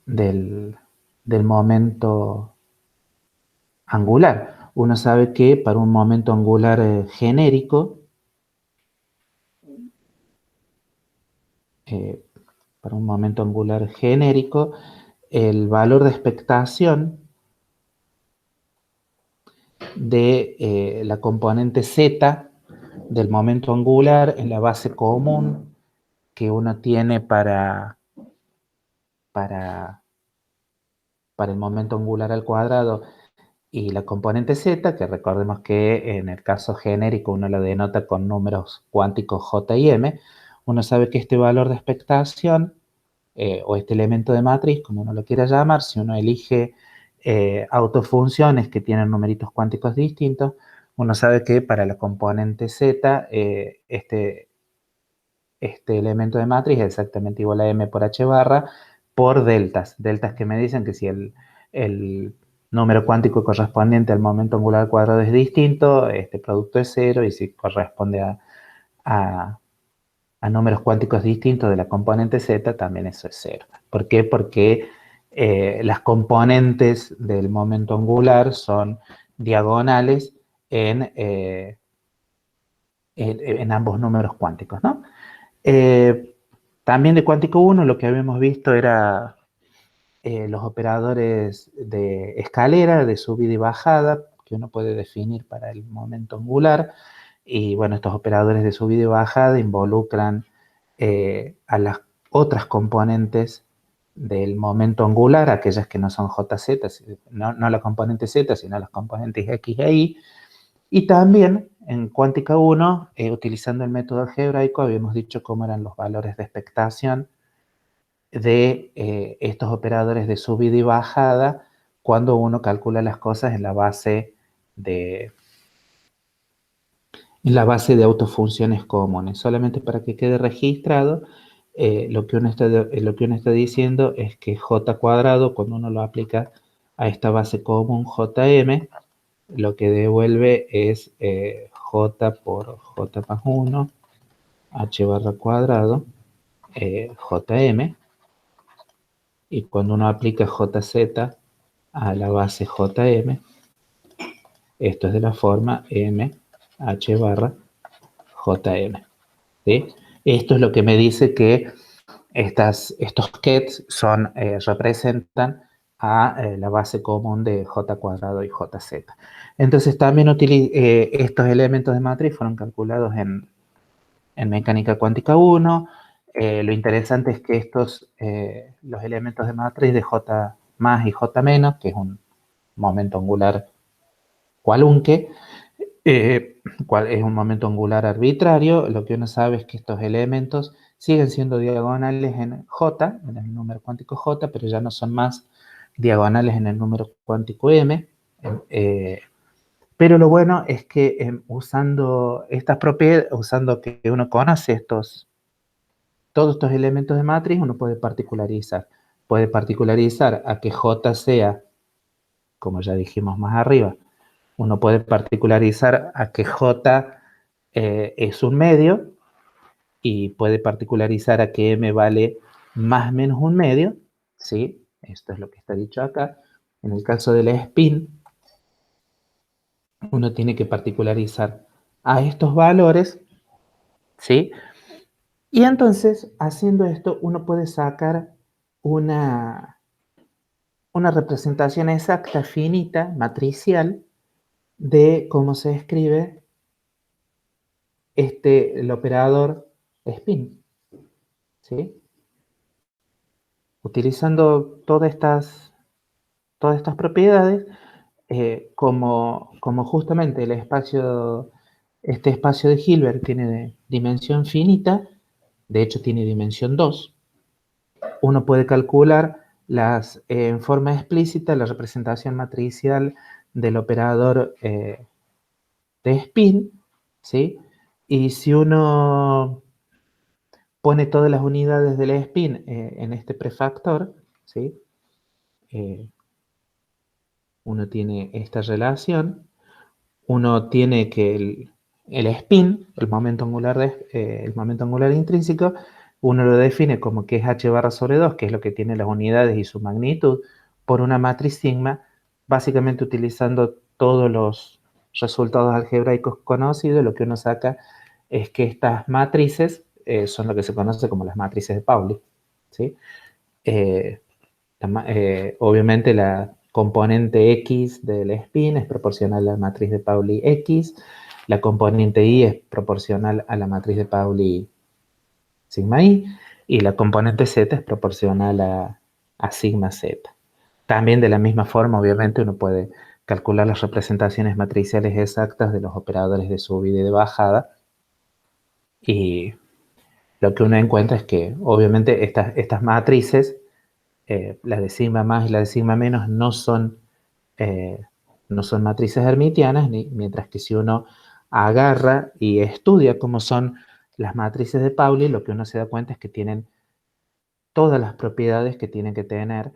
del momento angular. Uno sabe que para un momento angular genérico, eh, el valor de expectación de la componente z del momento angular en la base común que uno tiene para el momento angular al cuadrado y la componente z, que recordemos que en el caso genérico uno la denota con números cuánticos j y m, uno sabe que este valor de expectación o este elemento de matriz, como uno lo quiera llamar, si uno elige autofunciones que tienen numeritos cuánticos distintos, uno sabe que para la componente z, este elemento de matriz es exactamente igual a m por h barra por deltas que me dicen que si el número cuántico correspondiente al momento angular al cuadrado es distinto, este producto es cero, y si corresponde a números cuánticos distintos de la componente z, también eso es cero. ¿Por qué? Porque las componentes del momento angular son diagonales en ambos números cuánticos, ¿no? También de cuántico 1 lo que habíamos visto era los operadores de escalera, de subida y bajada, que uno puede definir para el momento angular. Y bueno, estos operadores de subida y bajada involucran a las otras componentes del momento angular, aquellas que no son JZ, no la componente Z, sino las componentes X e Y. Y también en cuántica 1, utilizando el método algebraico, habíamos dicho cómo eran los valores de expectación de estos operadores de subida y bajada cuando uno calcula las cosas en la base de autofunciones comunes. Solamente para que quede registrado, lo que uno está diciendo es que J cuadrado, cuando uno lo aplica a esta base común JM, lo que devuelve es J por J más 1, H barra cuadrado, JM, y cuando uno aplica JZ a la base JM, esto es de la forma M, H barra JM. ¿Sí? Esto es lo que me dice que estos kets representan a la base común de J cuadrado y JZ. Entonces también estos elementos de matriz fueron calculados en mecánica cuántica 1. Lo interesante es que los elementos de matriz de J más y J menos, que es un momento angular cualunque, es un momento angular arbitrario, lo que uno sabe es que estos elementos siguen siendo diagonales en J, en el número cuántico J, pero ya no son más diagonales en el número cuántico M. Pero lo bueno es que usando estas propiedades, usando que uno conoce todos estos elementos de matriz, uno puede particularizar. Puede particularizar a que J sea, como ya dijimos más arriba, uno puede particularizar a que J es un medio y puede particularizar a que M vale más menos un medio, ¿sí? Esto es lo que está dicho acá. En el caso del spin, uno tiene que particularizar a estos valores, ¿sí? Y entonces, haciendo esto, uno puede sacar una representación exacta, finita, matricial, de cómo se escribe el operador spin, ¿sí? Utilizando todas estas propiedades, como justamente este espacio de Hilbert tiene dimensión finita, de hecho tiene dimensión 2, uno puede calcular en forma explícita la representación matricial del operador de spin, ¿sí? Y si uno pone todas las unidades del spin en este prefactor, ¿sí? Uno tiene esta relación, uno tiene que el spin, el momento angular intrínseco, uno lo define como que es h barra sobre 2, que es lo que tiene las unidades y su magnitud, por una matriz sigma, básicamente utilizando todos los resultados algebraicos conocidos. Lo que uno saca es que estas matrices son lo que se conoce como las matrices de Pauli, ¿sí? Obviamente la componente X del spin es proporcional a la matriz de Pauli X, la componente Y es proporcional a la matriz de Pauli sigma Y, y la componente Z es proporcional a sigma Z. También de la misma forma, obviamente, uno puede calcular las representaciones matriciales exactas de los operadores de subida y de bajada, y lo que uno encuentra es que, obviamente, estas matrices, la de sigma más y la de sigma menos, eh, no son matrices hermitianas, mientras que si uno agarra y estudia cómo son las matrices de Pauli, lo que uno se da cuenta es que tienen todas las propiedades que tienen que tener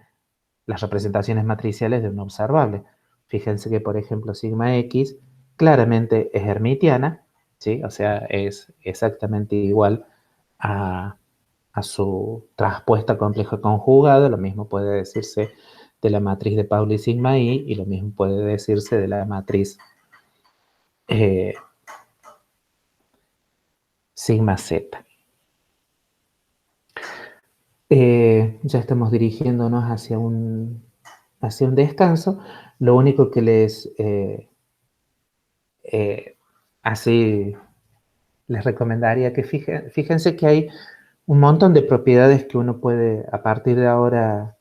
las representaciones matriciales de un observable. Fíjense que, por ejemplo, sigma X claramente es hermitiana, ¿sí? O sea, es exactamente igual a su traspuesta compleja conjugada. Lo mismo puede decirse de la matriz de Pauli sigma I, y lo mismo puede decirse de la matriz eh, sigma Z. Ya estamos dirigiéndonos hacia un descanso. Lo único que así les recomendaría que fíjense que hay un montón de propiedades que uno puede a partir de ahora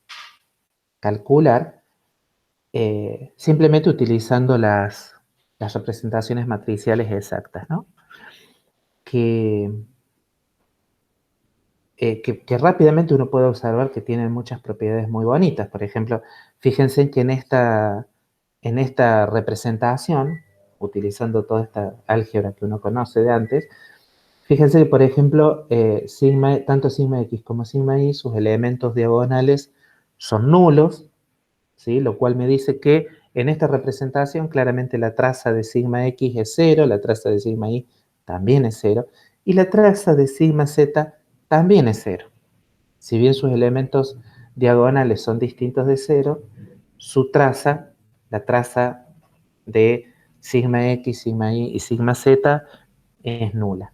calcular simplemente utilizando las representaciones matriciales exactas, ¿no? Que, que rápidamente uno puede observar que tienen muchas propiedades muy bonitas. Por ejemplo, fíjense que en esta representación, utilizando toda esta álgebra que uno conoce de antes, fíjense que, por ejemplo, tanto sigma x como sigma y, sus elementos diagonales son nulos, ¿sí? Lo cual me dice que en esta representación claramente la traza de sigma x es 0, la traza de sigma y también es 0, y la traza de sigma z también es 0. Si bien sus elementos diagonales son distintos de 0, su traza, la traza de sigma x, sigma y sigma z, es nula.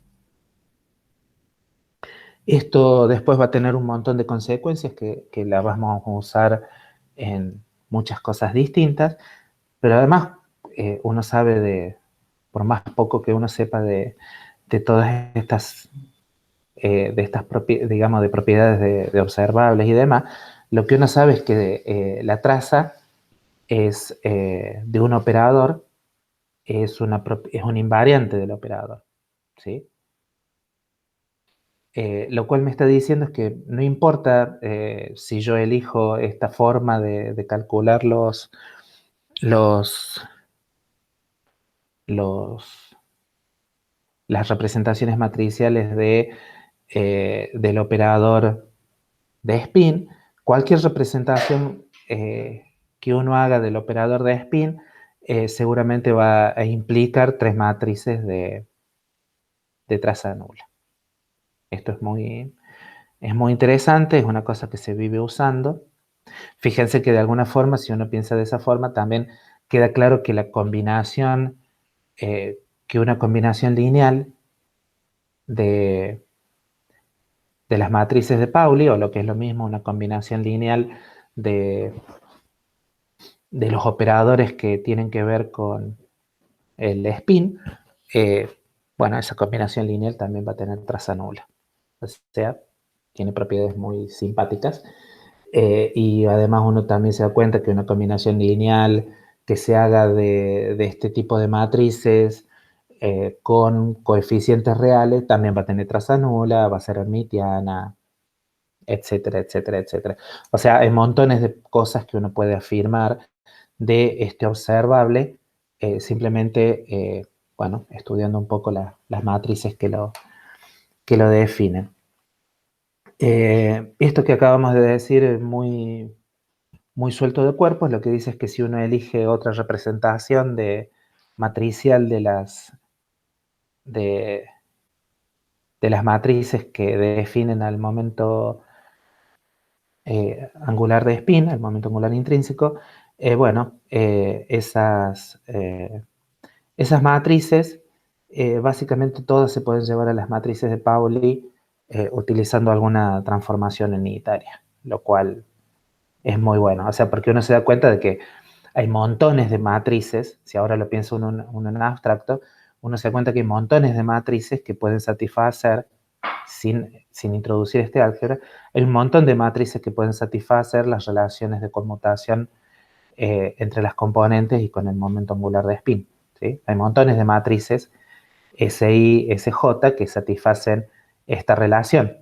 Esto después va a tener un montón de consecuencias que la vamos a usar en muchas cosas distintas, pero además uno sabe por más poco que uno sepa de todas estas, digamos, de propiedades de observables y demás, lo que uno sabe es que la traza es de un operador, es un invariante del operador, ¿sí? Lo cual me está diciendo es que no importa si yo elijo esta forma de calcular los, los, las representaciones matriciales del operador de spin, cualquier representación que uno haga del operador de spin seguramente va a implicar tres matrices de traza nula. Esto es muy interesante, es una cosa que se vive usando. Fíjense que de alguna forma, si uno piensa de esa forma, también queda claro que la combinación, que una combinación lineal de las matrices de Pauli, o lo que es lo mismo, una combinación lineal de, de los operadores que tienen que ver con el spin, eh, bueno, esa combinación lineal también va a tener traza nula. O sea, tiene propiedades muy simpáticas. Y además uno también se da cuenta que una combinación lineal que se haga de este tipo de matrices con coeficientes reales también va a tener traza nula, va a ser hermitiana, etcétera, etcétera, etcétera. O sea, hay montones de cosas que uno puede afirmar de este observable simplemente, bueno, estudiando un poco las matrices que lo definen. Esto que acabamos de decir es muy suelto de cuerpos, lo que dice es que si uno elige otra representación matricial de, de las matrices que definen al momento angular de spin, al momento angular intrínseco, bueno, esas matrices, básicamente todas se pueden llevar a las matrices de Pauli utilizando alguna transformación unitaria, lo cual es muy bueno. O sea, porque uno se da cuenta de que hay montones de matrices, si ahora lo piensa uno en abstracto, uno se da cuenta que hay montones de matrices que pueden satisfacer, sin introducir este álgebra, hay un montón de matrices que pueden satisfacer las relaciones de conmutación entre las componentes y con el momento angular de spin. ¿Sí? Hay montones de matrices SI, SJ que satisfacen esta relación.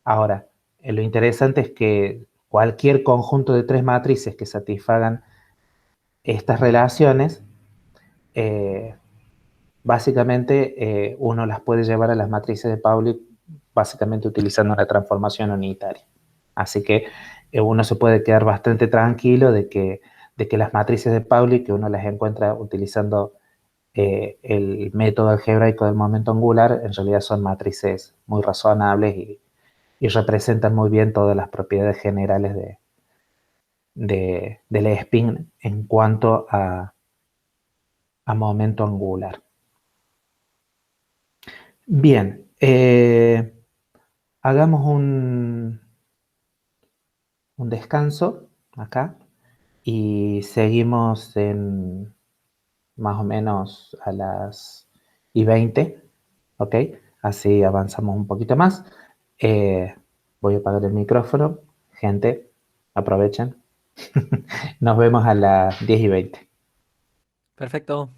Ahora, lo interesante es que cualquier conjunto de tres matrices que satisfagan estas relaciones, eh, básicamente uno las puede llevar a las matrices de Pauli básicamente utilizando una transformación unitaria. Así que uno se puede quedar bastante tranquilo de que las matrices de Pauli, que uno las encuentra utilizando el método algebraico del momento angular, en realidad son matrices muy razonables y representan muy bien todas las propiedades generales del spin en cuanto a momento angular. Bien, hagamos un descanso acá y seguimos en más o menos a las y 20, ¿ok? Así avanzamos un poquito más. Voy a apagar el micrófono. Gente, aprovechen. Nos vemos a las 10:20. Perfecto.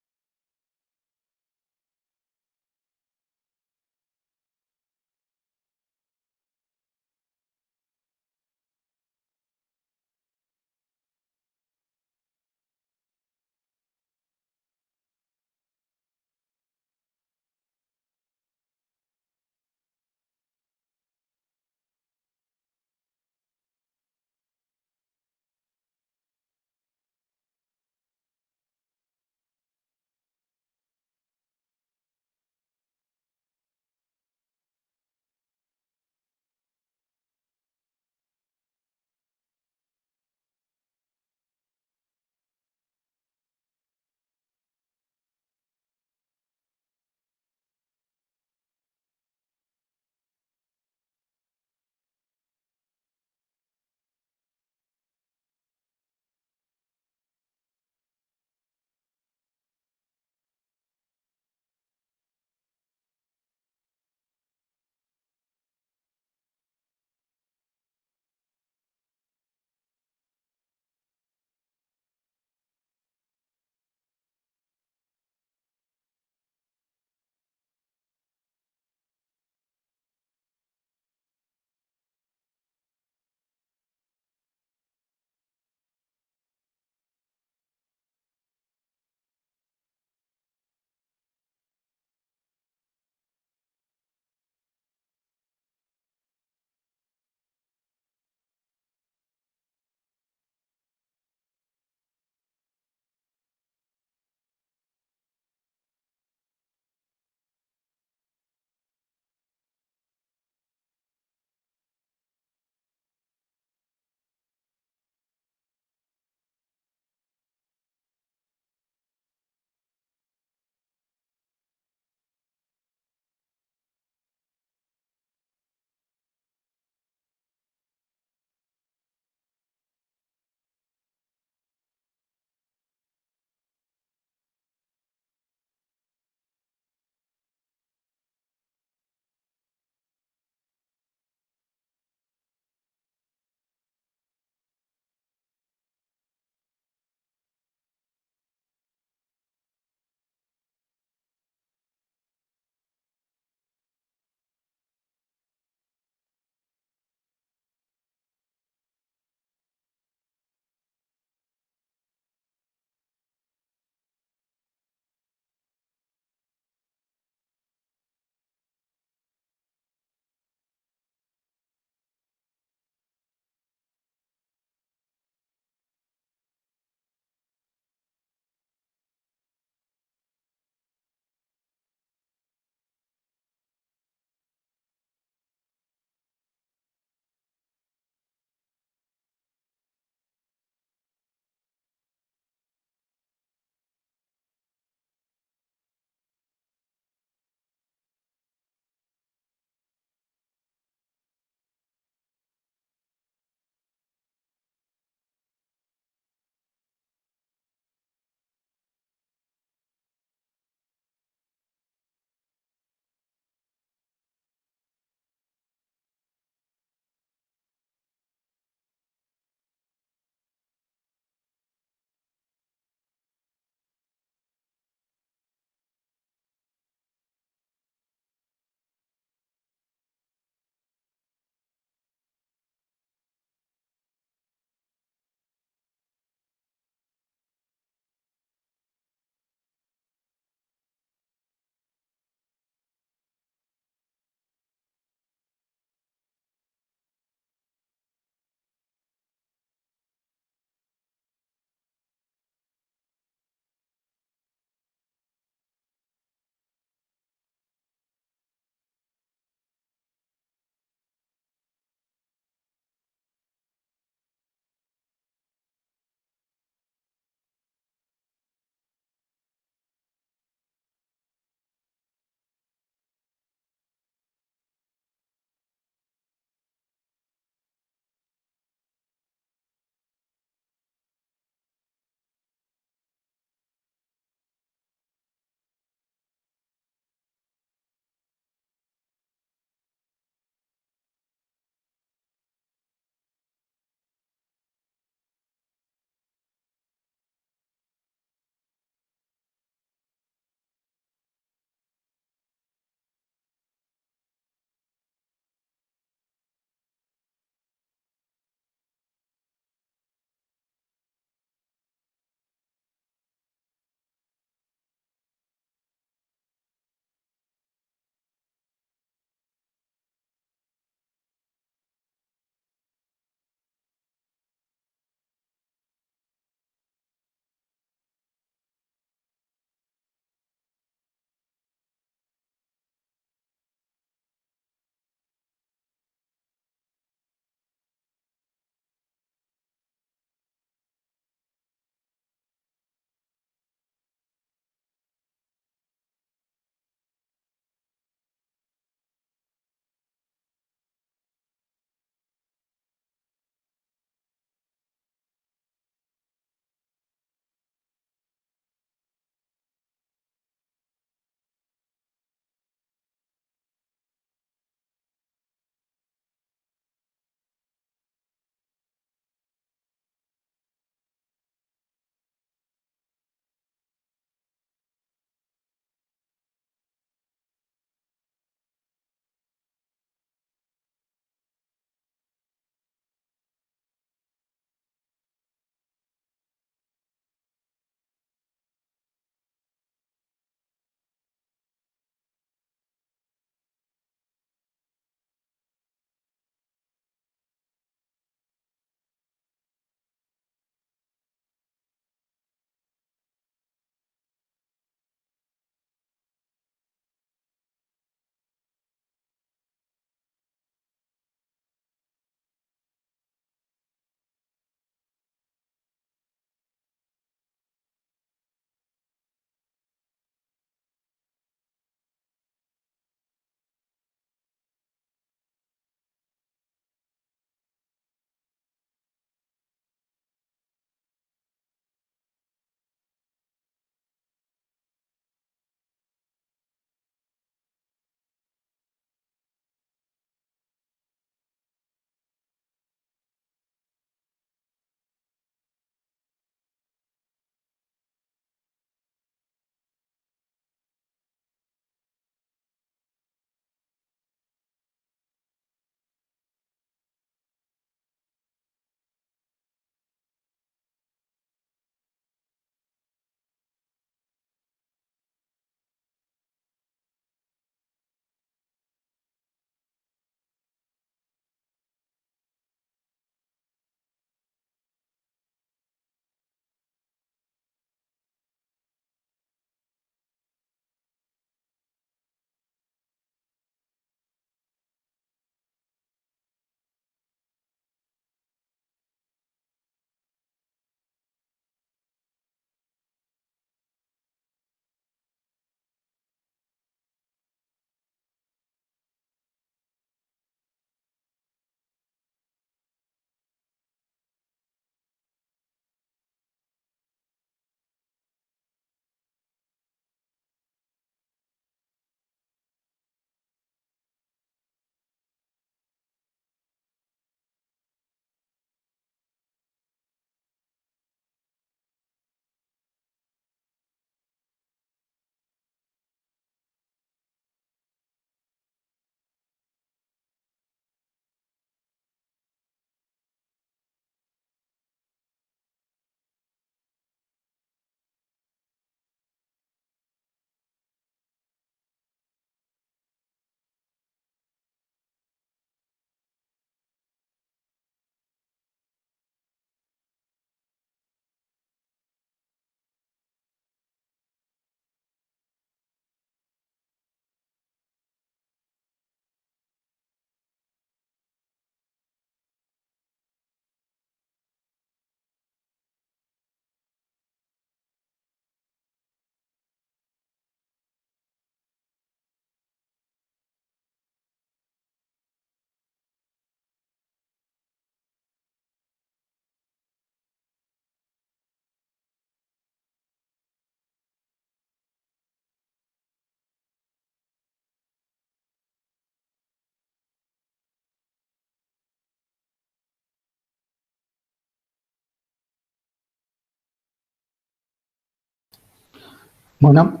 Bueno,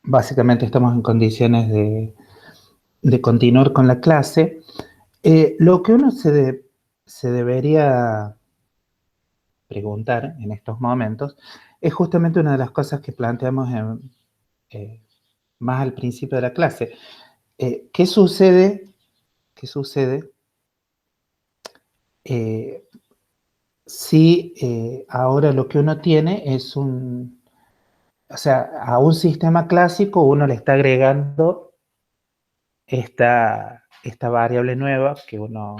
básicamente estamos en condiciones de continuar con la clase. Lo que uno se debería preguntar en estos momentos es justamente una de las cosas que planteamos eh, más al principio de la clase. ¿Qué sucede? ¿Qué sucede eh, si ahora lo que uno tiene es o sea, a un sistema clásico uno le está agregando esta variable nueva que uno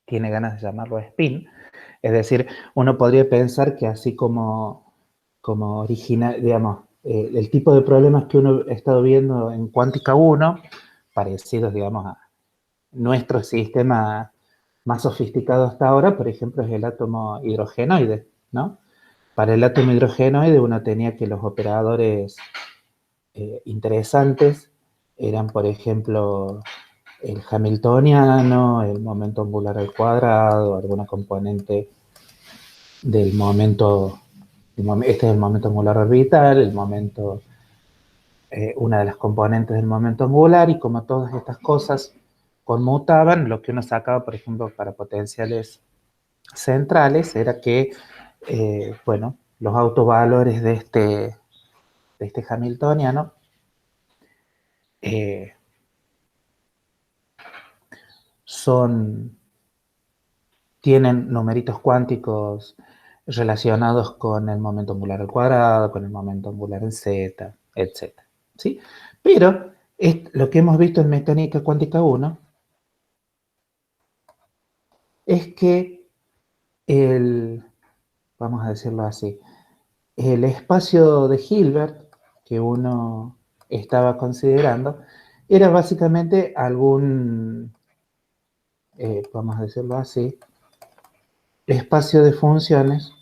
tiene ganas de llamarlo spin? Es decir, uno podría pensar que así como original, digamos, el tipo de problemas que uno ha estado viendo en Cuántica 1, parecidos, digamos, a nuestro sistema más sofisticado hasta ahora, por ejemplo, es el átomo hidrogenoide, ¿no? Para el átomo hidrogenoide uno tenía que los operadores interesantes eran, por ejemplo, el hamiltoniano, el momento angular al cuadrado, alguna componente del momento, este es el momento angular orbital, una de las componentes del momento angular, y como todas estas cosas conmutaban, lo que uno sacaba, por ejemplo, para potenciales centrales, era que, bueno, los autovalores de este hamiltoniano eh, son, tienen numeritos cuánticos relacionados con el momento angular al cuadrado, con el momento angular en z, etc. ¿Sí? Pero lo que hemos visto en mecánica cuántica 1 es que vamos a decirlo así, el espacio de Hilbert que uno estaba considerando era básicamente vamos a decirlo así, espacio de funciones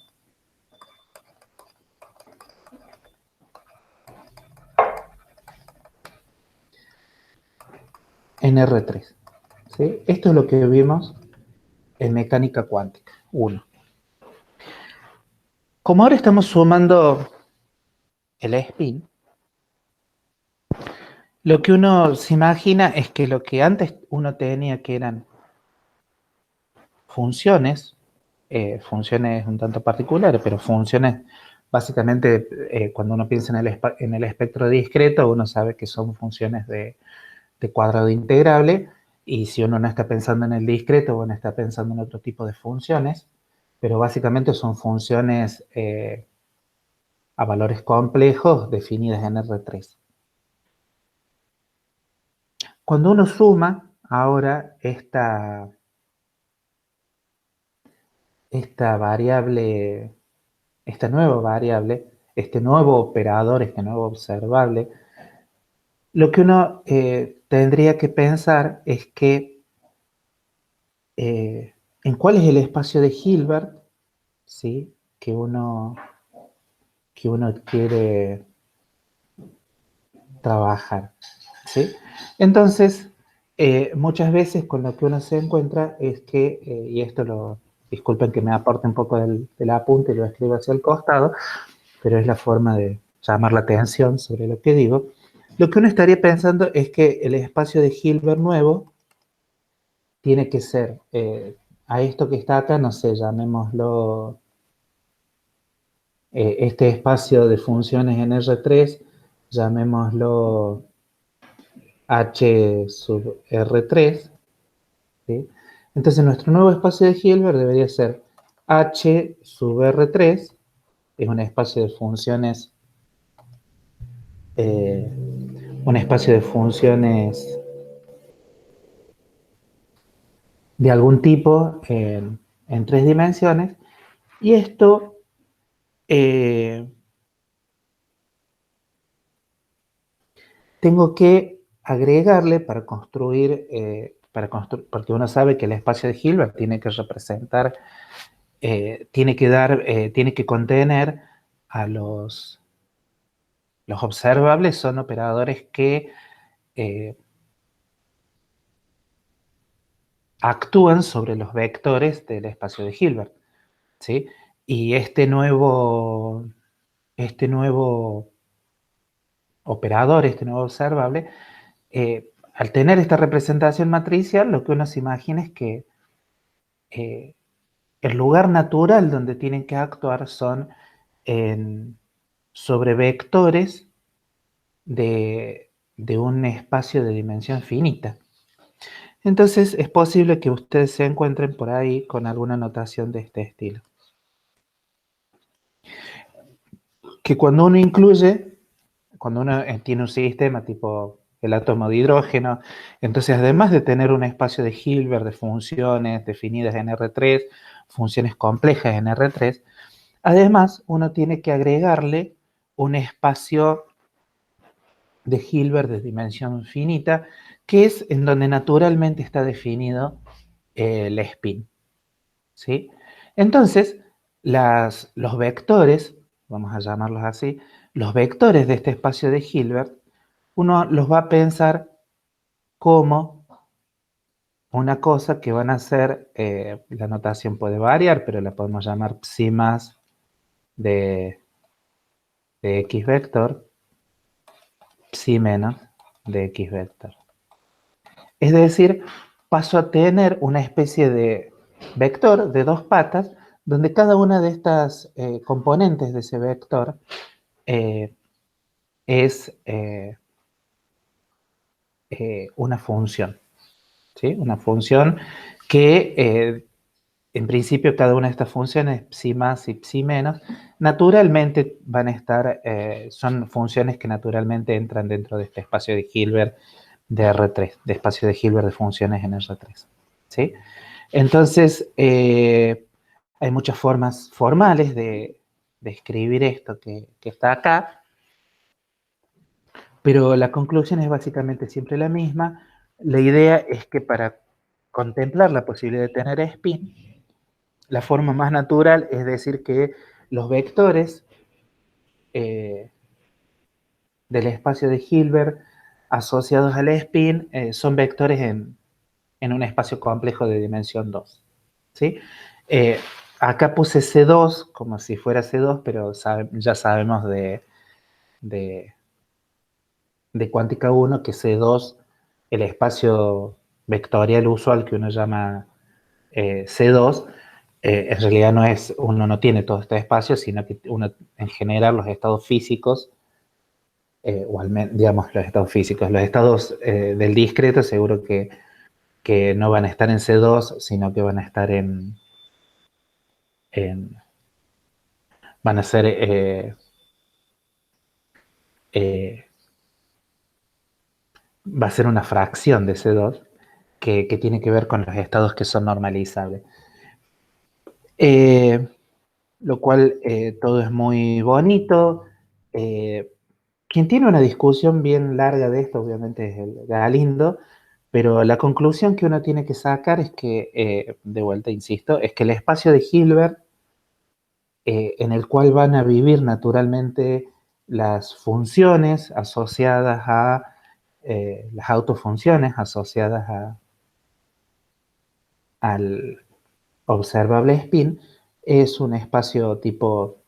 en R3. ¿Sí? Esto es lo que vimos en mecánica cuántica 1. Como ahora estamos sumando el spin, lo que uno se imagina es que lo que antes uno tenía que eran funciones, funciones un tanto particulares, pero funciones básicamente cuando uno piensa en el espectro discreto, uno sabe que son funciones de cuadrado integrable, y si uno no está pensando en el discreto, uno está pensando en otro tipo de funciones, pero básicamente son funciones a valores complejos definidas en R3. Cuando uno suma ahora esta variable, esta nueva variable, este nuevo operador, este nuevo observable, lo que uno tendría que pensar es que en cuál es el espacio de Hilbert, ¿sí? que uno quiere trabajar, ¿sí? Entonces, muchas veces con lo que uno se encuentra es que, y disculpen que me aporte un poco del apunte y lo escribo hacia el costado, pero es la forma de llamar la atención sobre lo que digo. Lo que uno estaría pensando es que el espacio de Hilbert nuevo tiene que ser a esto que está acá, no sé, llamémoslo este espacio de funciones en R3, llamémoslo H sub R3, ¿sí? Entonces nuestro nuevo espacio de Hilbert debería ser H sub R3, es eh, un espacio de funciones de algún tipo en 3 dimensiones, y esto eh, tengo que agregarle porque uno sabe que el espacio de Hilbert tiene que representar, tiene que contener a los observables, son operadores que eh, actúan sobre los vectores del espacio de Hilbert, ¿sí? Y este nuevo este nuevo operador, este nuevo observable, al tener esta representación matricial, lo que uno se imagina es que el lugar natural donde tienen que actuar son sobre vectores de un espacio de dimensión finita. Entonces es posible que ustedes se encuentren por ahí con alguna notación de este estilo. Que cuando uno incluye, cuando uno tiene un sistema tipo el átomo de hidrógeno, entonces además de tener un espacio de Hilbert de funciones definidas en R3, funciones complejas en R3, además uno tiene que agregarle un espacio de Hilbert de dimensión finita, que es en donde naturalmente está definido el spin, ¿sí? Entonces, los vectores, vamos a llamarlos así, los vectores de este espacio de Hilbert, uno los va a pensar como una cosa que van a ser, la notación puede variar, pero la podemos llamar psi más de, de x vector, psi menos de x vector. Es decir, paso a tener una especie de vector de dos patas, donde cada una de estas componentes de ese vector es una función, ¿sí? Una función que en principio cada una de estas funciones, psi más y psi menos, naturalmente van a estar, son funciones que naturalmente entran dentro de este espacio de Hilbert de R3, de espacio de Hilbert de funciones en R3, ¿sí? Entonces, hay muchas formas formales de escribir esto que está acá, pero la conclusión es básicamente siempre la misma. La idea es que para contemplar la posibilidad de tener spin, la forma más natural es decir que los vectores del espacio de Hilbert asociados al spin son vectores en un espacio complejo de dimensión 2, ¿sí? Acá puse C2 como si fuera C2, pero ya sabemos de, de cuántica 1 que C2, el espacio vectorial usual que uno llama C2, en realidad no es, uno no tiene todo este espacio, sino que uno, en general, los estados físicos, o al menos, digamos, los estados físicos, los estados del discreto, seguro que no van a estar en C2, sino que van a estar en van a ser, va a ser una fracción de C2 que tiene que ver con los estados que son normalizables. Eh, lo cual todo es muy bonito. Quien tiene una discusión bien larga de esto, obviamente, es el Galindo, pero la conclusión que uno tiene que sacar es que, de vuelta, insisto, es que el espacio de Hilbert, en el cual van a vivir naturalmente las funciones asociadas a, las autofunciones asociadas al observable spin, es un espacio tipo,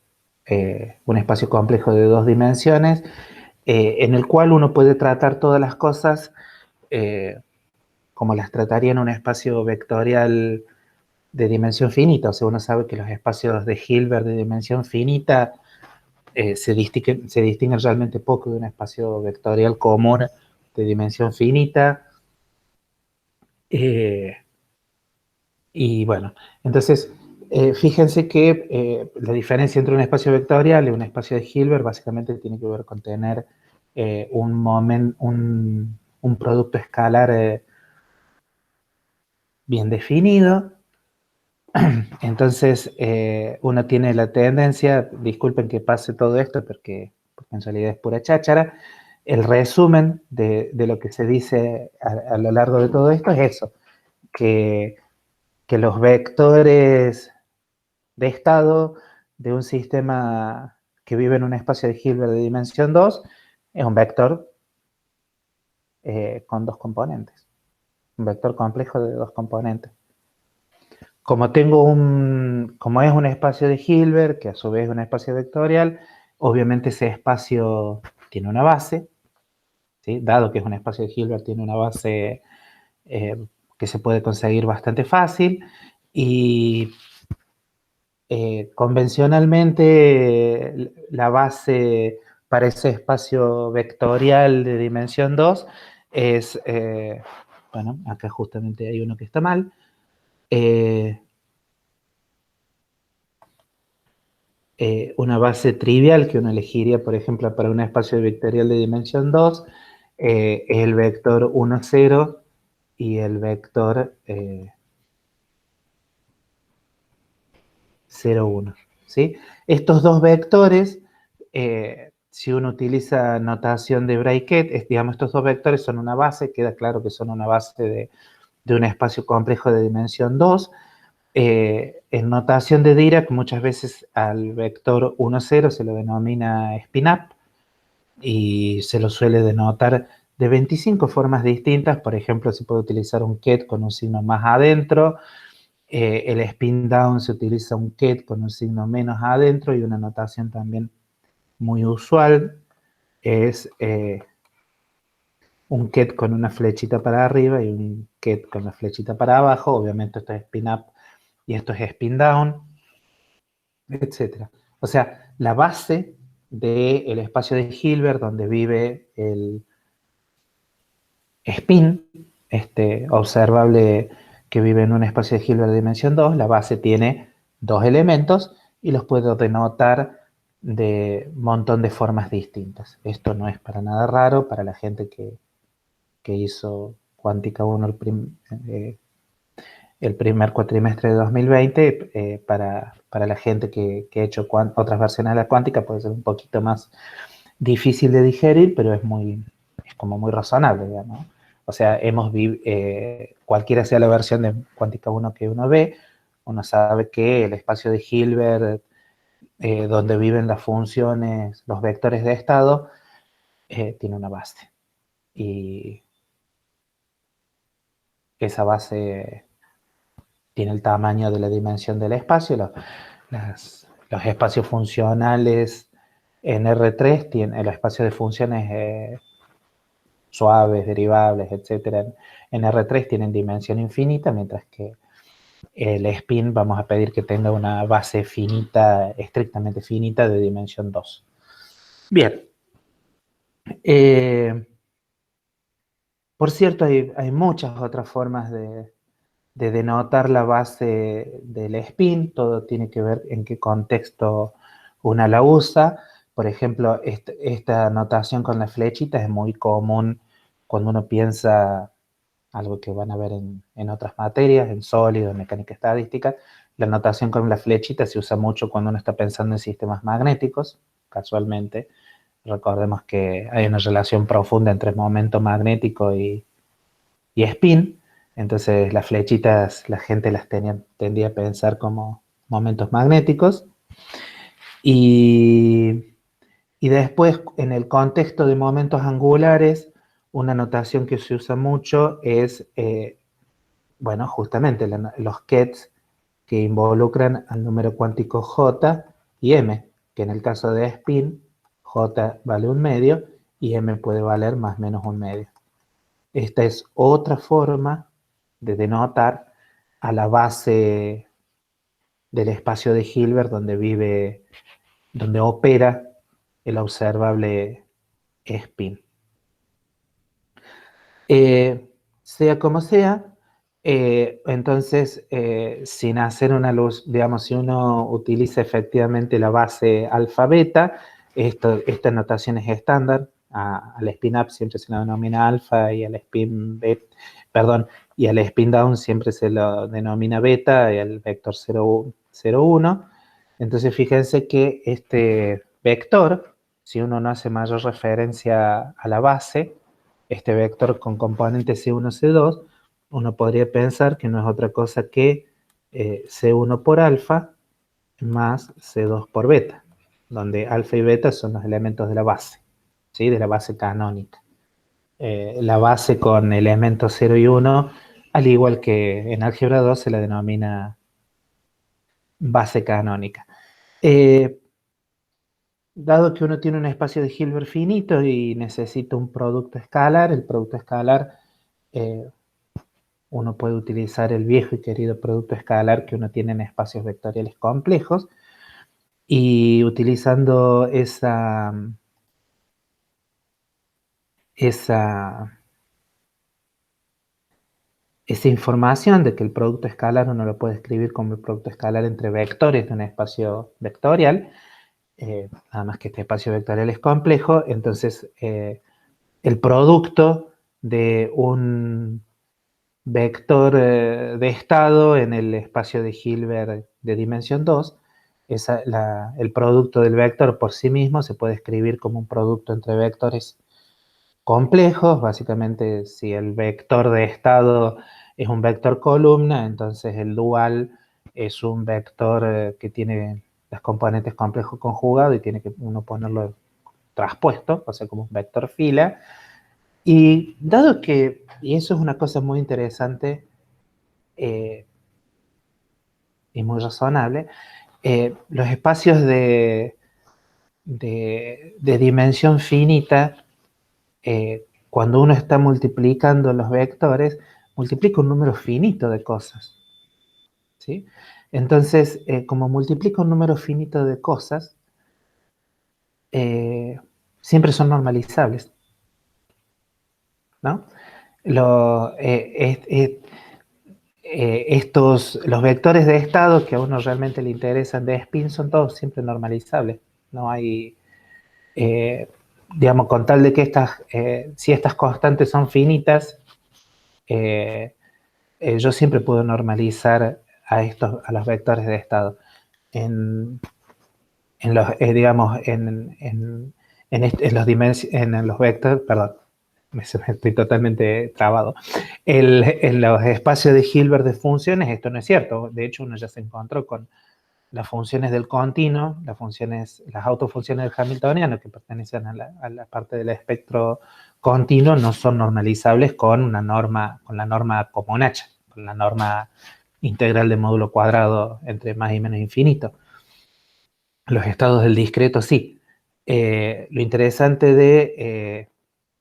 un espacio complejo de dos dimensiones, en el cual uno puede tratar todas las cosas eh, como las trataría en un espacio vectorial de dimensión finita. O sea, uno sabe que los espacios de Hilbert de dimensión finita se distinguen realmente poco de un espacio vectorial común de dimensión finita. Eh, y bueno, entonces, fíjense que la diferencia entre un espacio vectorial y un espacio de Hilbert básicamente tiene que ver con tener un producto escalar bien definido. Entonces, uno tiene la tendencia, disculpen que pase todo esto porque en realidad es pura cháchara, el resumen de lo que se dice a lo largo de todo esto es eso, que, que los vectores de estado de un sistema que vive en un espacio de Hilbert de dimensión 2 es un vector con dos componentes, un vector complejo de dos componentes. Como es un espacio de Hilbert, que a su vez es un espacio vectorial, Obviamente ese espacio tiene una base, ¿sí? Dado que es un espacio de Hilbert, tiene una base que se puede conseguir bastante fácil y convencionalmente la base para ese espacio vectorial de dimensión 2 es, bueno, acá justamente hay uno que está mal, una base trivial que uno elegiría, por ejemplo, para un espacio vectorial de dimensión 2, es el vector 1, 0 y el vector 0, 1. ¿Sí? Estos dos vectores, si uno utiliza notación de Braket, digamos, estos dos vectores son una base, queda claro que son una base de un espacio complejo de dimensión 2. En notación de Dirac, muchas veces al vector 1, 0 se lo denomina spin-up y se lo suele denotar de 25 formas distintas. Por ejemplo, se puede utilizar un ket con un signo más adentro, el spin down se utiliza un ket con un signo menos adentro, y una notación también muy usual es un ket con una flechita para arriba y un ket con la flechita para abajo. Obviamente esto es spin up y esto es spin down, etc. O sea, la base del espacio de Hilbert donde vive el spin, este observable que vive en un espacio de Hilbert de dimensión 2, la base tiene dos elementos y los puedo denotar de un montón de formas distintas. Esto no es para nada raro para la gente que hizo Cuántica 1 el primer cuatrimestre de 2020. Para la gente que ha hecho otras versiones de la cuántica puede ser un poquito más difícil de digerir, pero es como muy razonable, digamos. O sea, cualquiera sea la versión de Cuántica 1 que uno ve, uno sabe que el espacio de Hilbert, donde viven las funciones, los vectores de estado, tiene una base. Y esa base tiene el tamaño de la dimensión del espacio. Los espacios funcionales en R3 tienen el espacio de funciones suaves, derivables, etcétera, en R3 tienen dimensión infinita, mientras que el spin vamos a pedir que tenga una base finita, estrictamente finita, de dimensión 2. Bien. Por cierto, hay muchas otras formas de denotar la base del spin. Todo tiene que ver en qué contexto una la usa. Por ejemplo, esta notación con la flechita es muy común cuando uno piensa algo que van a ver en otras materias, en sólido, en mecánica estadística. La notación con la flechita se usa mucho cuando uno está pensando en sistemas magnéticos, casualmente. Recordemos que hay una relación profunda entre momento magnético y spin. Entonces las flechitas la gente tendía a pensar como momentos magnéticos. Y después, en el contexto de momentos angulares, una notación que se usa mucho es, bueno, justamente los kets que involucran al número cuántico J y M, que en el caso de spin, J vale 1/2 y M puede valer más o menos 1/2. Esta es otra forma de denotar a la base del espacio de Hilbert donde opera el observable spin. Sea como sea, entonces, sin hacer una luz, digamos, si uno utiliza efectivamente la base alfa-beta, esta notación es estándar. Al spin up siempre se lo denomina alfa y al spin beta, perdón, y al spin down siempre se lo denomina beta y al vector 0, 0, 1. Entonces, fíjense que este vector, si uno no hace mayor referencia a la base, este vector con componente C1, C2, uno podría pensar que no es otra cosa que C1 por alfa más C2 por beta, donde alfa y beta son los elementos de la base, ¿sí? De la base canónica. La base con elementos 0 y 1, al igual que en álgebra 2, se la denomina base canónica. dado que uno tiene un espacio de Hilbert finito y necesita un producto escalar, el producto escalar, eh, uno puede utilizar el viejo y querido producto escalar que uno tiene en espacios vectoriales complejos, y utilizando esa, esa información de que el producto escalar uno lo puede escribir como el producto escalar entre vectores de un espacio vectorial, nada más que este espacio vectorial es complejo, entonces el producto de un vector de estado en el espacio de Hilbert de dimensión 2, el producto del vector por sí mismo se puede escribir como un producto entre vectores complejos. Básicamente, si el vector de estado es un vector columna, entonces el dual es un vector que tiene los componentes complejos conjugados y tiene que uno ponerlo traspuesto, o sea, como un vector fila. Y dado que, y eso es una cosa muy interesante eh, y muy razonable, los espacios de dimensión finita, cuando uno está multiplicando los vectores, multiplica un número finito de cosas, ¿sí? Entonces, como multiplica un número finito de cosas, eh, siempre son normalizables, ¿no? Lo, los vectores de estado que a uno realmente le interesan de spin son todos siempre normalizables. No hay, eh, digamos, con tal de que si estas constantes son finitas, eh, yo siempre puedo normalizar a los vectores de estado. En, en los, digamos, en los vectores, perdón, me estoy totalmente trabado. En los espacios de Hilbert de funciones esto no es cierto. De hecho, uno ya se encontró con las funciones del continuo, las autofunciones del hamiltoniano que pertenecen a la parte del espectro continuo, no son normalizables con la norma Comonacci, con la norma integral de módulo cuadrado entre más y menos infinito. Los estados del discreto sí. Lo interesante de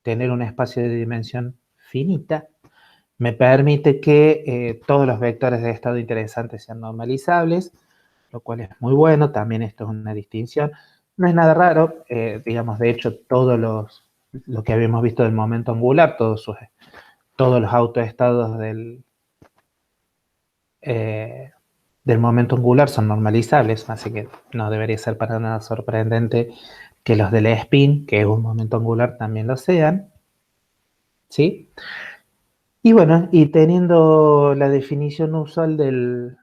tener un espacio de dimensión finita me permite que todos los vectores de estado interesantes sean normalizables, lo cual es muy bueno. También esto es una distinción. No es nada raro, digamos, de hecho, lo que habíamos visto del momento angular, todos los autoestados eh, del momento angular son normalizables, así que no debería ser para nada sorprendente que los del spin, que es un momento angular, también lo sean, ¿sí? Y bueno, y teniendo la definición usual del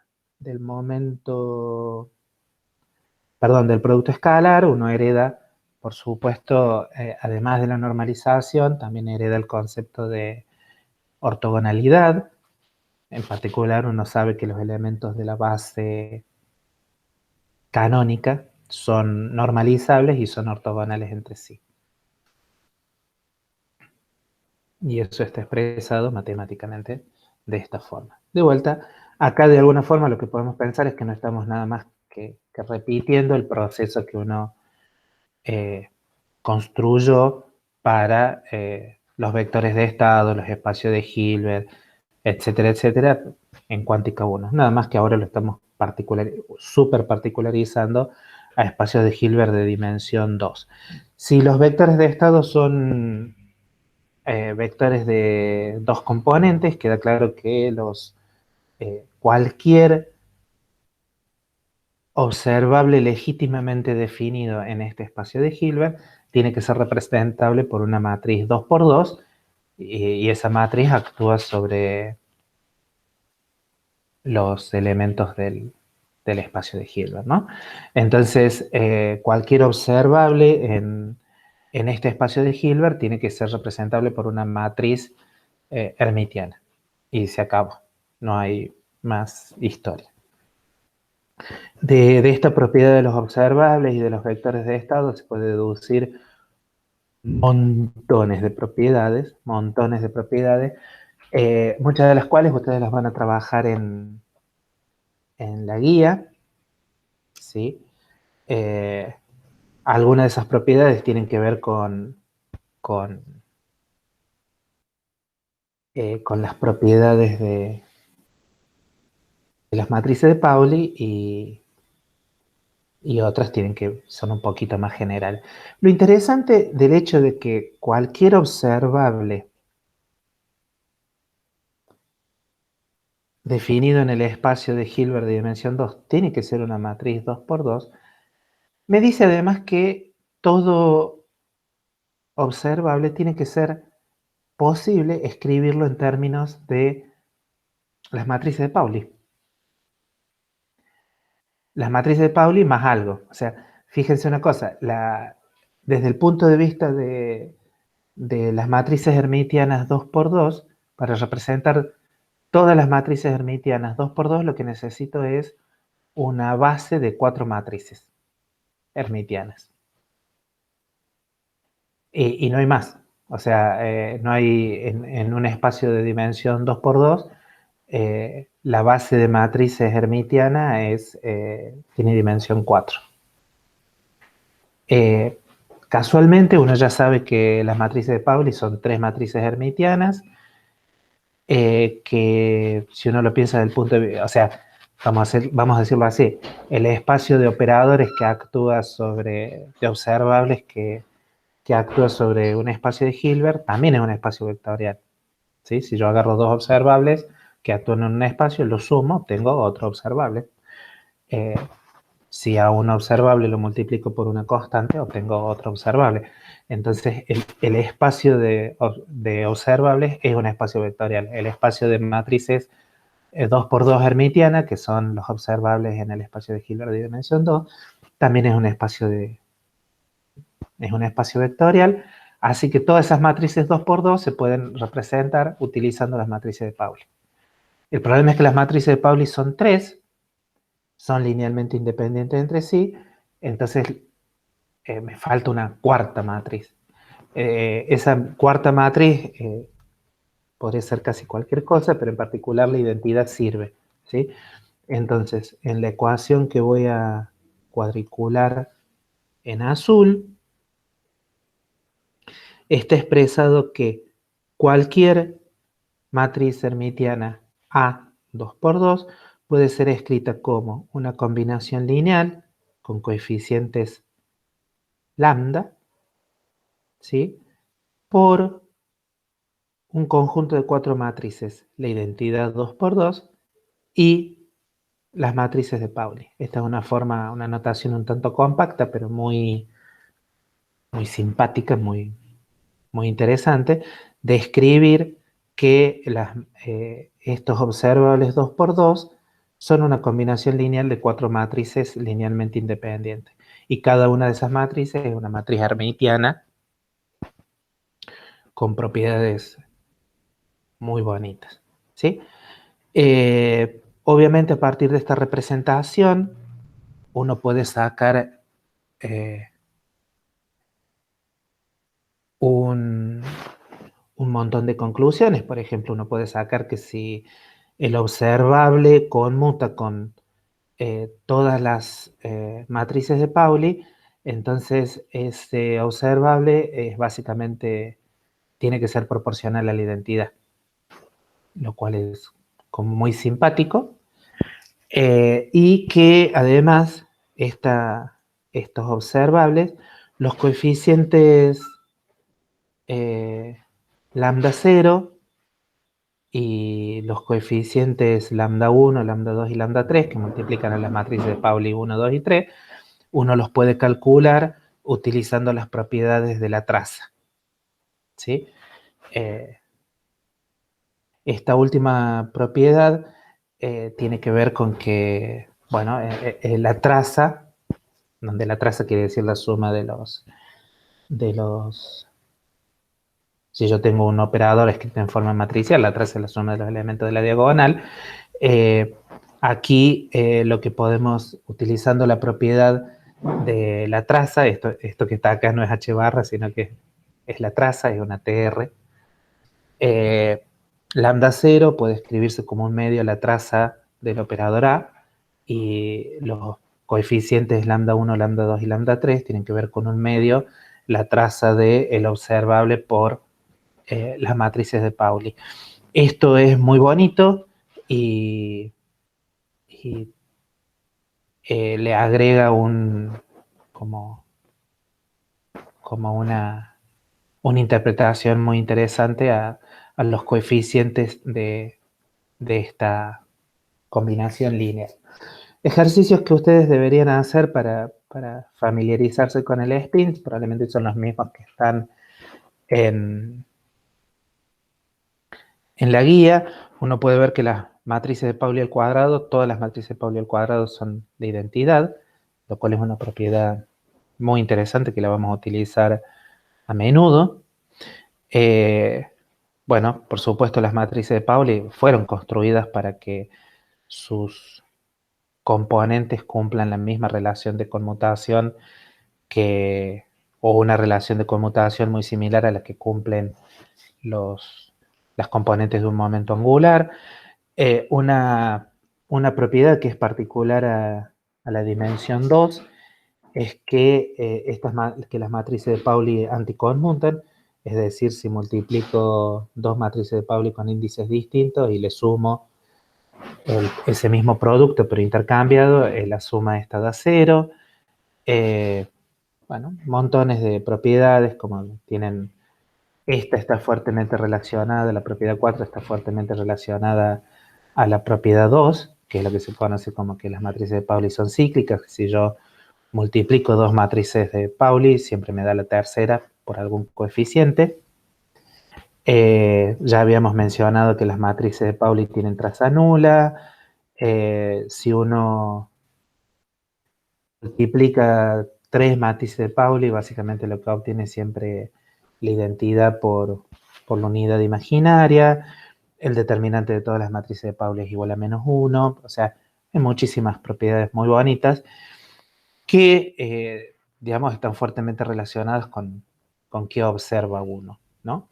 momento, perdón, del producto escalar, uno hereda, por supuesto, además de la normalización, también hereda el concepto de ortogonalidad. En particular, uno sabe que los elementos de la base canónica son normalizables y son ortogonales entre sí. Y eso está expresado matemáticamente de esta forma. De vuelta, acá de alguna forma lo que podemos pensar es que no estamos nada más que repitiendo el proceso que uno construyó para los vectores de estado, los espacios de Hilbert, etcétera, etcétera, en cuántica 1. Nada más que ahora lo estamos súper particularizando a espacios de Hilbert de dimensión 2. Si los vectores de estado son vectores de dos componentes, queda claro que cualquier observable legítimamente definido en este espacio de Hilbert tiene que ser representable por una matriz 2 por 2 y esa matriz actúa sobre los elementos del espacio de Hilbert, ¿no? Entonces, cualquier observable en este espacio de Hilbert tiene que ser representable por una matriz hermitiana. Y se acabó. No hay más historia. De esta propiedad de los observables y de los vectores de estado se puede deducir montones de propiedades, muchas de las cuales ustedes las van a trabajar en la guía, ¿sí? algunas de esas propiedades tienen que ver con las propiedades de las matrices de Pauli y otras son un poquito más generales. Lo interesante del hecho de que cualquier observable definido en el espacio de Hilbert de dimensión 2 tiene que ser una matriz 2×2, me dice además que todo observable tiene que ser posible escribirlo en términos de las matrices de Pauli. Las matrices de Pauli más algo. O sea, fíjense una cosa, desde el punto de vista de las matrices hermitianas 2×2, para representar todas las matrices hermitianas 2×2, lo que necesito es una base de 4 matrices hermitianas. Y no hay más. O sea, no hay en un espacio de dimensión 2×2, la base de matrices hermitiana tiene dimensión 4. Casualmente uno ya sabe que las matrices de Pauli son 3 matrices hermitianas, que si uno lo piensa desde el punto de vista, o sea, vamos a decirlo así, el espacio de operadores que actúa de observables que actúa sobre un espacio de Hilbert, también es un espacio vectorial. ¿Sí? Si yo agarro 2 observables que actúan en un espacio, lo sumo, tengo otro observable. Si a un observable lo multiplico por una constante, obtengo otro observable. Entonces, el espacio de observables es un espacio vectorial. El espacio de matrices 2×2 hermitiana, que son los observables en el espacio de Hilbert de dimensión 2, también es un espacio vectorial. Así que todas esas matrices 2×2 se pueden representar utilizando las matrices de Pauli. El problema es que las matrices de Pauli son 3, son linealmente independientes entre sí, entonces me falta una cuarta matriz. Esa cuarta matriz podría ser casi cualquier cosa, pero en particular la identidad sirve, ¿sí? Entonces, en la ecuación que voy a cuadricular en azul, está expresado que cualquier matriz hermitiana A 2×2 puede ser escrita como una combinación lineal con coeficientes lambda, ¿sí? Por un conjunto de 4 matrices, la identidad 2×2 y las matrices de Pauli. Esta es una notación un tanto compacta, pero muy, muy simpática, muy, muy interesante, de escribir que estos observables 2×2 son una combinación lineal de 4 matrices linealmente independientes. Y cada una de esas matrices es una matriz hermitiana con propiedades muy bonitas, ¿sí? Obviamente a partir de esta representación uno puede sacar un montón de conclusiones. Por ejemplo, uno puede sacar que si el observable conmuta con todas las matrices de Pauli, entonces ese observable básicamente tiene que ser proporcional a la identidad, lo cual es como muy simpático, y que además estos observables, los coeficientes lambda 0 y los coeficientes lambda 1, lambda 2 y lambda 3, que multiplican a las matrices de Pauli 1, 2 y 3, uno los puede calcular utilizando las propiedades de la traza, ¿sí? Esta última propiedad tiene que ver con que, bueno, la traza, donde la traza quiere decir la suma si yo tengo un operador escrito en forma matricial, la traza es la suma de los elementos de la diagonal. Aquí lo que podemos, utilizando la propiedad de la traza, esto que está acá no es H barra, sino que es la traza, es una TR. Lambda 0 puede escribirse como un medio a la traza del operador A, y los coeficientes lambda 1, lambda 2 y lambda 3 tienen que ver con un medio, la traza del observable por las matrices de Pauli. Esto es muy bonito y le agrega como una interpretación muy interesante a los coeficientes de esta combinación lineal. Ejercicios que ustedes deberían hacer para familiarizarse con el sprint, probablemente son los mismos que están en la guía. Uno puede ver que las matrices de Pauli al cuadrado, todas las matrices de Pauli al cuadrado son de identidad, lo cual es una propiedad muy interesante que la vamos a utilizar a menudo. Bueno, por supuesto, las matrices de Pauli fueron construidas para que sus componentes cumplan la misma relación de conmutación o una relación de conmutación muy similar a la que cumplen las componentes de un momento angular. Una propiedad que es particular a la dimensión 2 es que, que las matrices de Pauli anticonmutan, es decir, si multiplico dos matrices de Pauli con índices distintos y le sumo ese mismo producto pero intercambiado, la suma esta da 0. Bueno, montones de propiedades como tienen, esta está fuertemente relacionada, la propiedad 4 está fuertemente relacionada a la propiedad 2, que es lo que se conoce como que las matrices de Pauli son cíclicas. Si yo multiplico dos matrices de Pauli, siempre me da la tercera por algún coeficiente. Ya habíamos mencionado que las matrices de Pauli tienen traza nula. Si uno multiplica tres matrices de Pauli, básicamente lo que obtiene es siempre la identidad por la unidad imaginaria. El determinante de todas las matrices de Pauli es igual a -1. O sea, hay muchísimas propiedades muy bonitas que, digamos, están fuertemente relacionadas con qué observa uno, ¿no?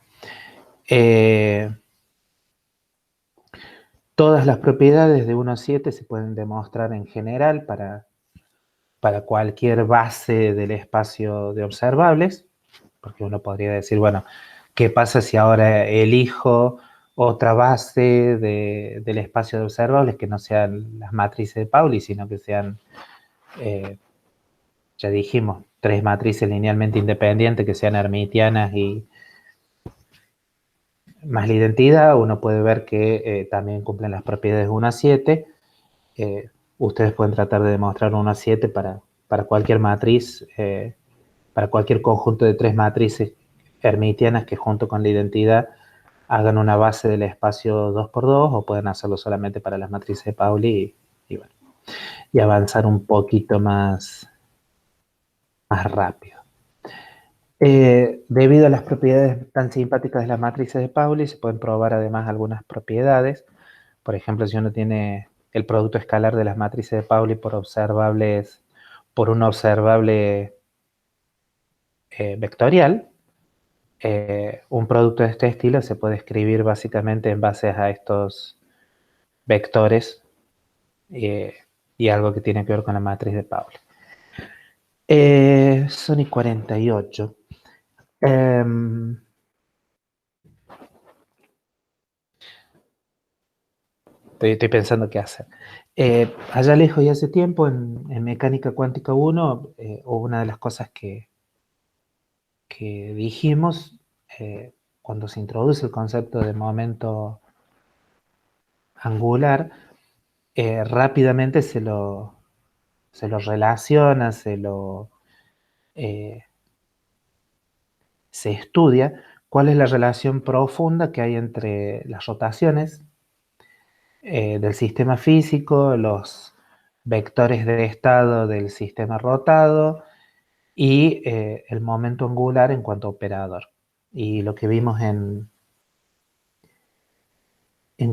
Todas las propiedades de 1 a 7 se pueden demostrar en general para cualquier base del espacio de observables, porque uno podría decir, bueno, ¿qué pasa si ahora elijo otra base del espacio de observables que no sean las matrices de Pauli, sino que sean, ya dijimos, tres matrices linealmente independientes que sean hermitianas y más la identidad? Uno puede ver que también cumplen las propiedades 1 a 7. Ustedes pueden tratar de demostrar 1 a 7 para cualquier matriz, para cualquier conjunto de tres matrices hermitianas que junto con la identidad hagan una base del espacio 2×2, o pueden hacerlo solamente para las matrices de Pauli bueno, y avanzar un poquito más rápido. Debido a las propiedades tan simpáticas de las matrices de Pauli, se pueden probar además algunas propiedades. Por ejemplo, si uno tiene el producto escalar de las matrices de Pauli por un observable vectorial, un producto de este estilo se puede escribir básicamente en base a estos vectores y algo que tiene que ver con la matriz de Pauli. Son y 48. Estoy pensando qué hacer. Allá lejos y hace tiempo, en Mecánica Cuántica 1, una de las cosas que dijimos cuando se introduce el concepto de momento angular, rápidamente se lo relaciona, se estudia cuál es la relación profunda que hay entre las rotaciones del sistema físico, los vectores de estado del sistema rotado y el momento angular en cuanto a operador. Y lo que vimos en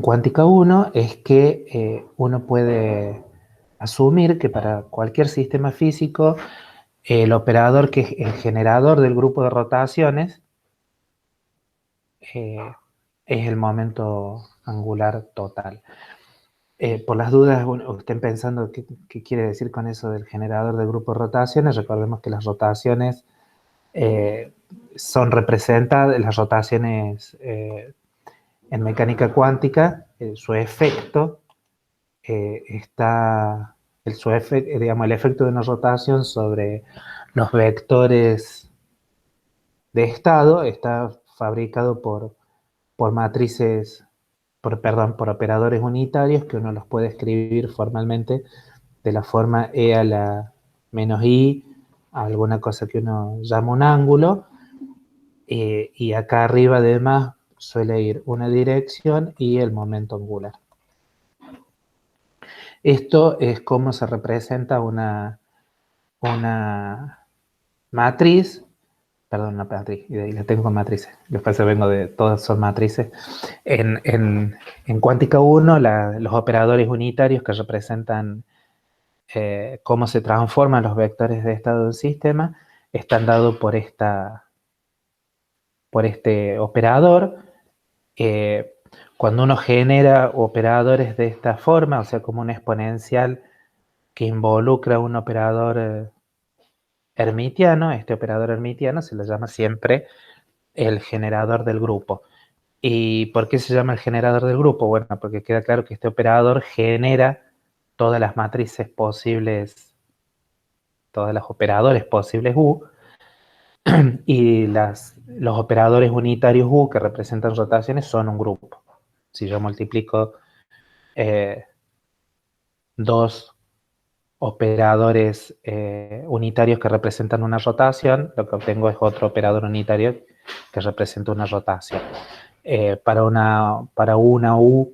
Cuántica 1 es que uno puede asumir que para cualquier sistema físico el operador que es el generador del grupo de rotaciones es el momento angular total. Por las dudas, estén pensando qué quiere decir con eso del generador de grupo de rotaciones. Recordemos que las rotaciones son representadas, las rotaciones en mecánica cuántica, su efecto está, digamos, el efecto de una rotación sobre los vectores de estado está fabricado por matrices, por operadores unitarios que uno los puede escribir formalmente de la forma e a la menos i, alguna cosa que uno llama un ángulo, y acá arriba además suele ir una dirección y el momento angular. Esto es como se representa una matriz, perdón, una matriz, y de ahí la tengo con matrices, después vengo de, todas son matrices. En cuántica 1, los operadores unitarios que representan cómo se transforman los vectores de estado de un sistema están dados por este operador. Cuando uno genera operadores de esta forma, o sea, como un exponencial que involucra un operador hermitiano, este operador hermitiano se le llama siempre el generador del grupo. ¿Y por qué se llama el generador del grupo? Bueno, porque queda claro que este operador genera todas las matrices posibles, todos los operadores posibles U, y los operadores unitarios U que representan rotaciones son un grupo. Si yo multiplico dos operadores unitarios que representan una rotación, lo que obtengo es otro operador unitario que representa una rotación. Para una U,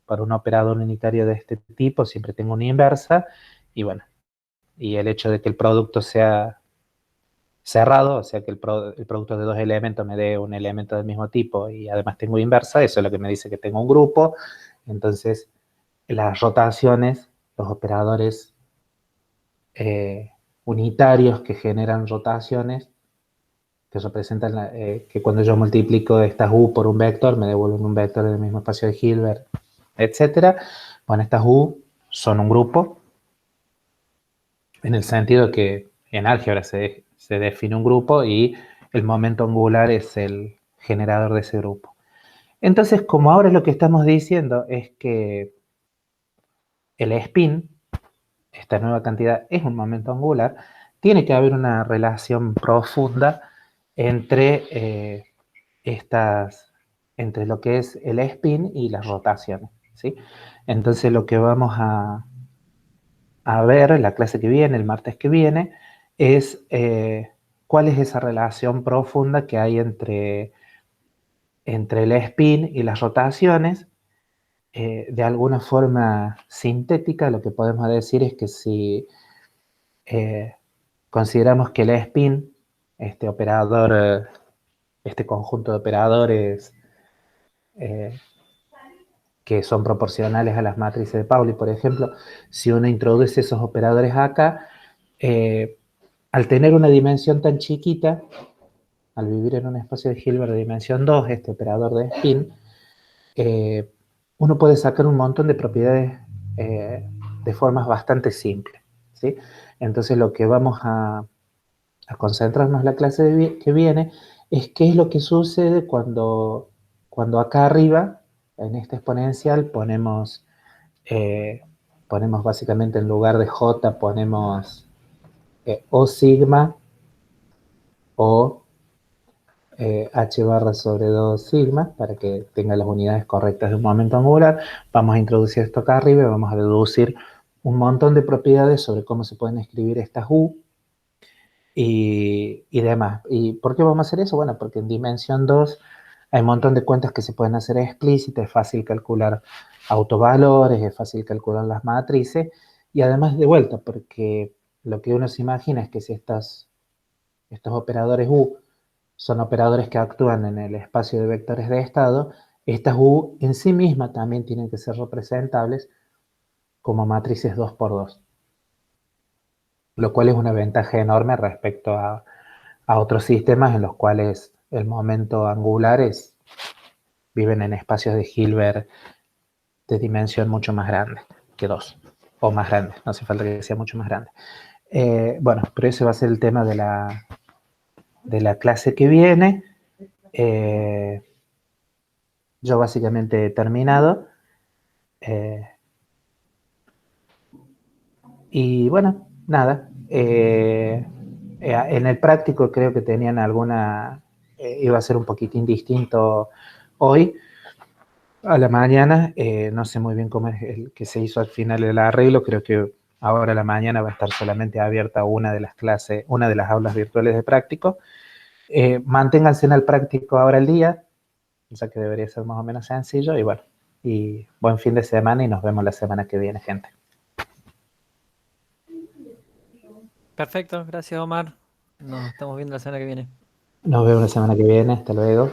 para un operador unitario de este tipo, siempre tengo una inversa, y bueno, y el hecho de que el producto sea cerrado, o sea que el producto de dos elementos me dé un elemento del mismo tipo y además tengo inversa, eso es lo que me dice que tengo un grupo. Entonces, las rotaciones, los operadores unitarios que generan rotaciones, que representan, que cuando yo multiplico estas U por un vector, me devuelven un vector del mismo espacio de Hilbert, etcétera. Bueno, estas U son un grupo, en el sentido que en álgebra se define un grupo y el momento angular es el generador de ese grupo. Entonces, como ahora lo que estamos diciendo es que el spin, esta nueva cantidad, es un momento angular, tiene que haber una relación profunda entre, entre lo que es el spin y las rotaciones, ¿sí? Entonces lo que vamos a ver en la clase que viene, el martes que viene, es cuál es esa relación profunda que hay entre el spin y las rotaciones. De alguna forma sintética, lo que podemos decir es que si consideramos que el spin, este operador, este conjunto de operadores eh, que son proporcionales a las matrices de Pauli, por ejemplo, si uno introduce esos operadores acá, al tener una dimensión tan chiquita, al vivir en un espacio de Hilbert de dimensión 2, este operador de spin, uno puede sacar un montón de propiedades de formas bastante simples, ¿sí? Entonces lo que vamos a concentrarnos en la clase que viene es qué es lo que sucede cuando acá arriba, en este exponencial, ponemos básicamente en lugar de J, ponemos O sigma o H barra sobre 2 sigma, para que tenga las unidades correctas de un momento angular. Vamos a introducir esto acá arriba y vamos a deducir un montón de propiedades sobre cómo se pueden escribir estas U y demás. ¿Y por qué vamos a hacer eso? Bueno, porque en dimensión 2 hay un montón de cuentas que se pueden hacer explícitas, es fácil calcular autovalores, es fácil calcular las matrices, y además de vuelta, porque lo que uno se imagina es que si estos operadores U son operadores que actúan en el espacio de vectores de estado, estas U en sí mismas también tienen que ser representables como matrices 2 por 2, lo cual es una ventaja enorme respecto a otros sistemas en los cuales el momento angular viven en espacios de Hilbert de dimensión mucho más grande que 2, o más grande, no hace falta que sea mucho más grande. Bueno, pero ese va a ser el tema de la clase que viene. Yo básicamente he terminado. Y bueno, nada. En el práctico creo que tenían alguna, iba a ser un poquitín distinto hoy a la mañana. No sé muy bien cómo es el que se hizo al final el arreglo. Creo que ahora a la mañana va a estar solamente abierta una de las clases, una de las aulas virtuales de práctico. Manténganse en el práctico ahora el día, o sea que debería ser más o menos sencillo. Y bueno, y buen fin de semana y nos vemos la semana que viene, gente. Perfecto, gracias Omar. Nos estamos viendo la semana que viene. Nos vemos la semana que viene. Hasta luego.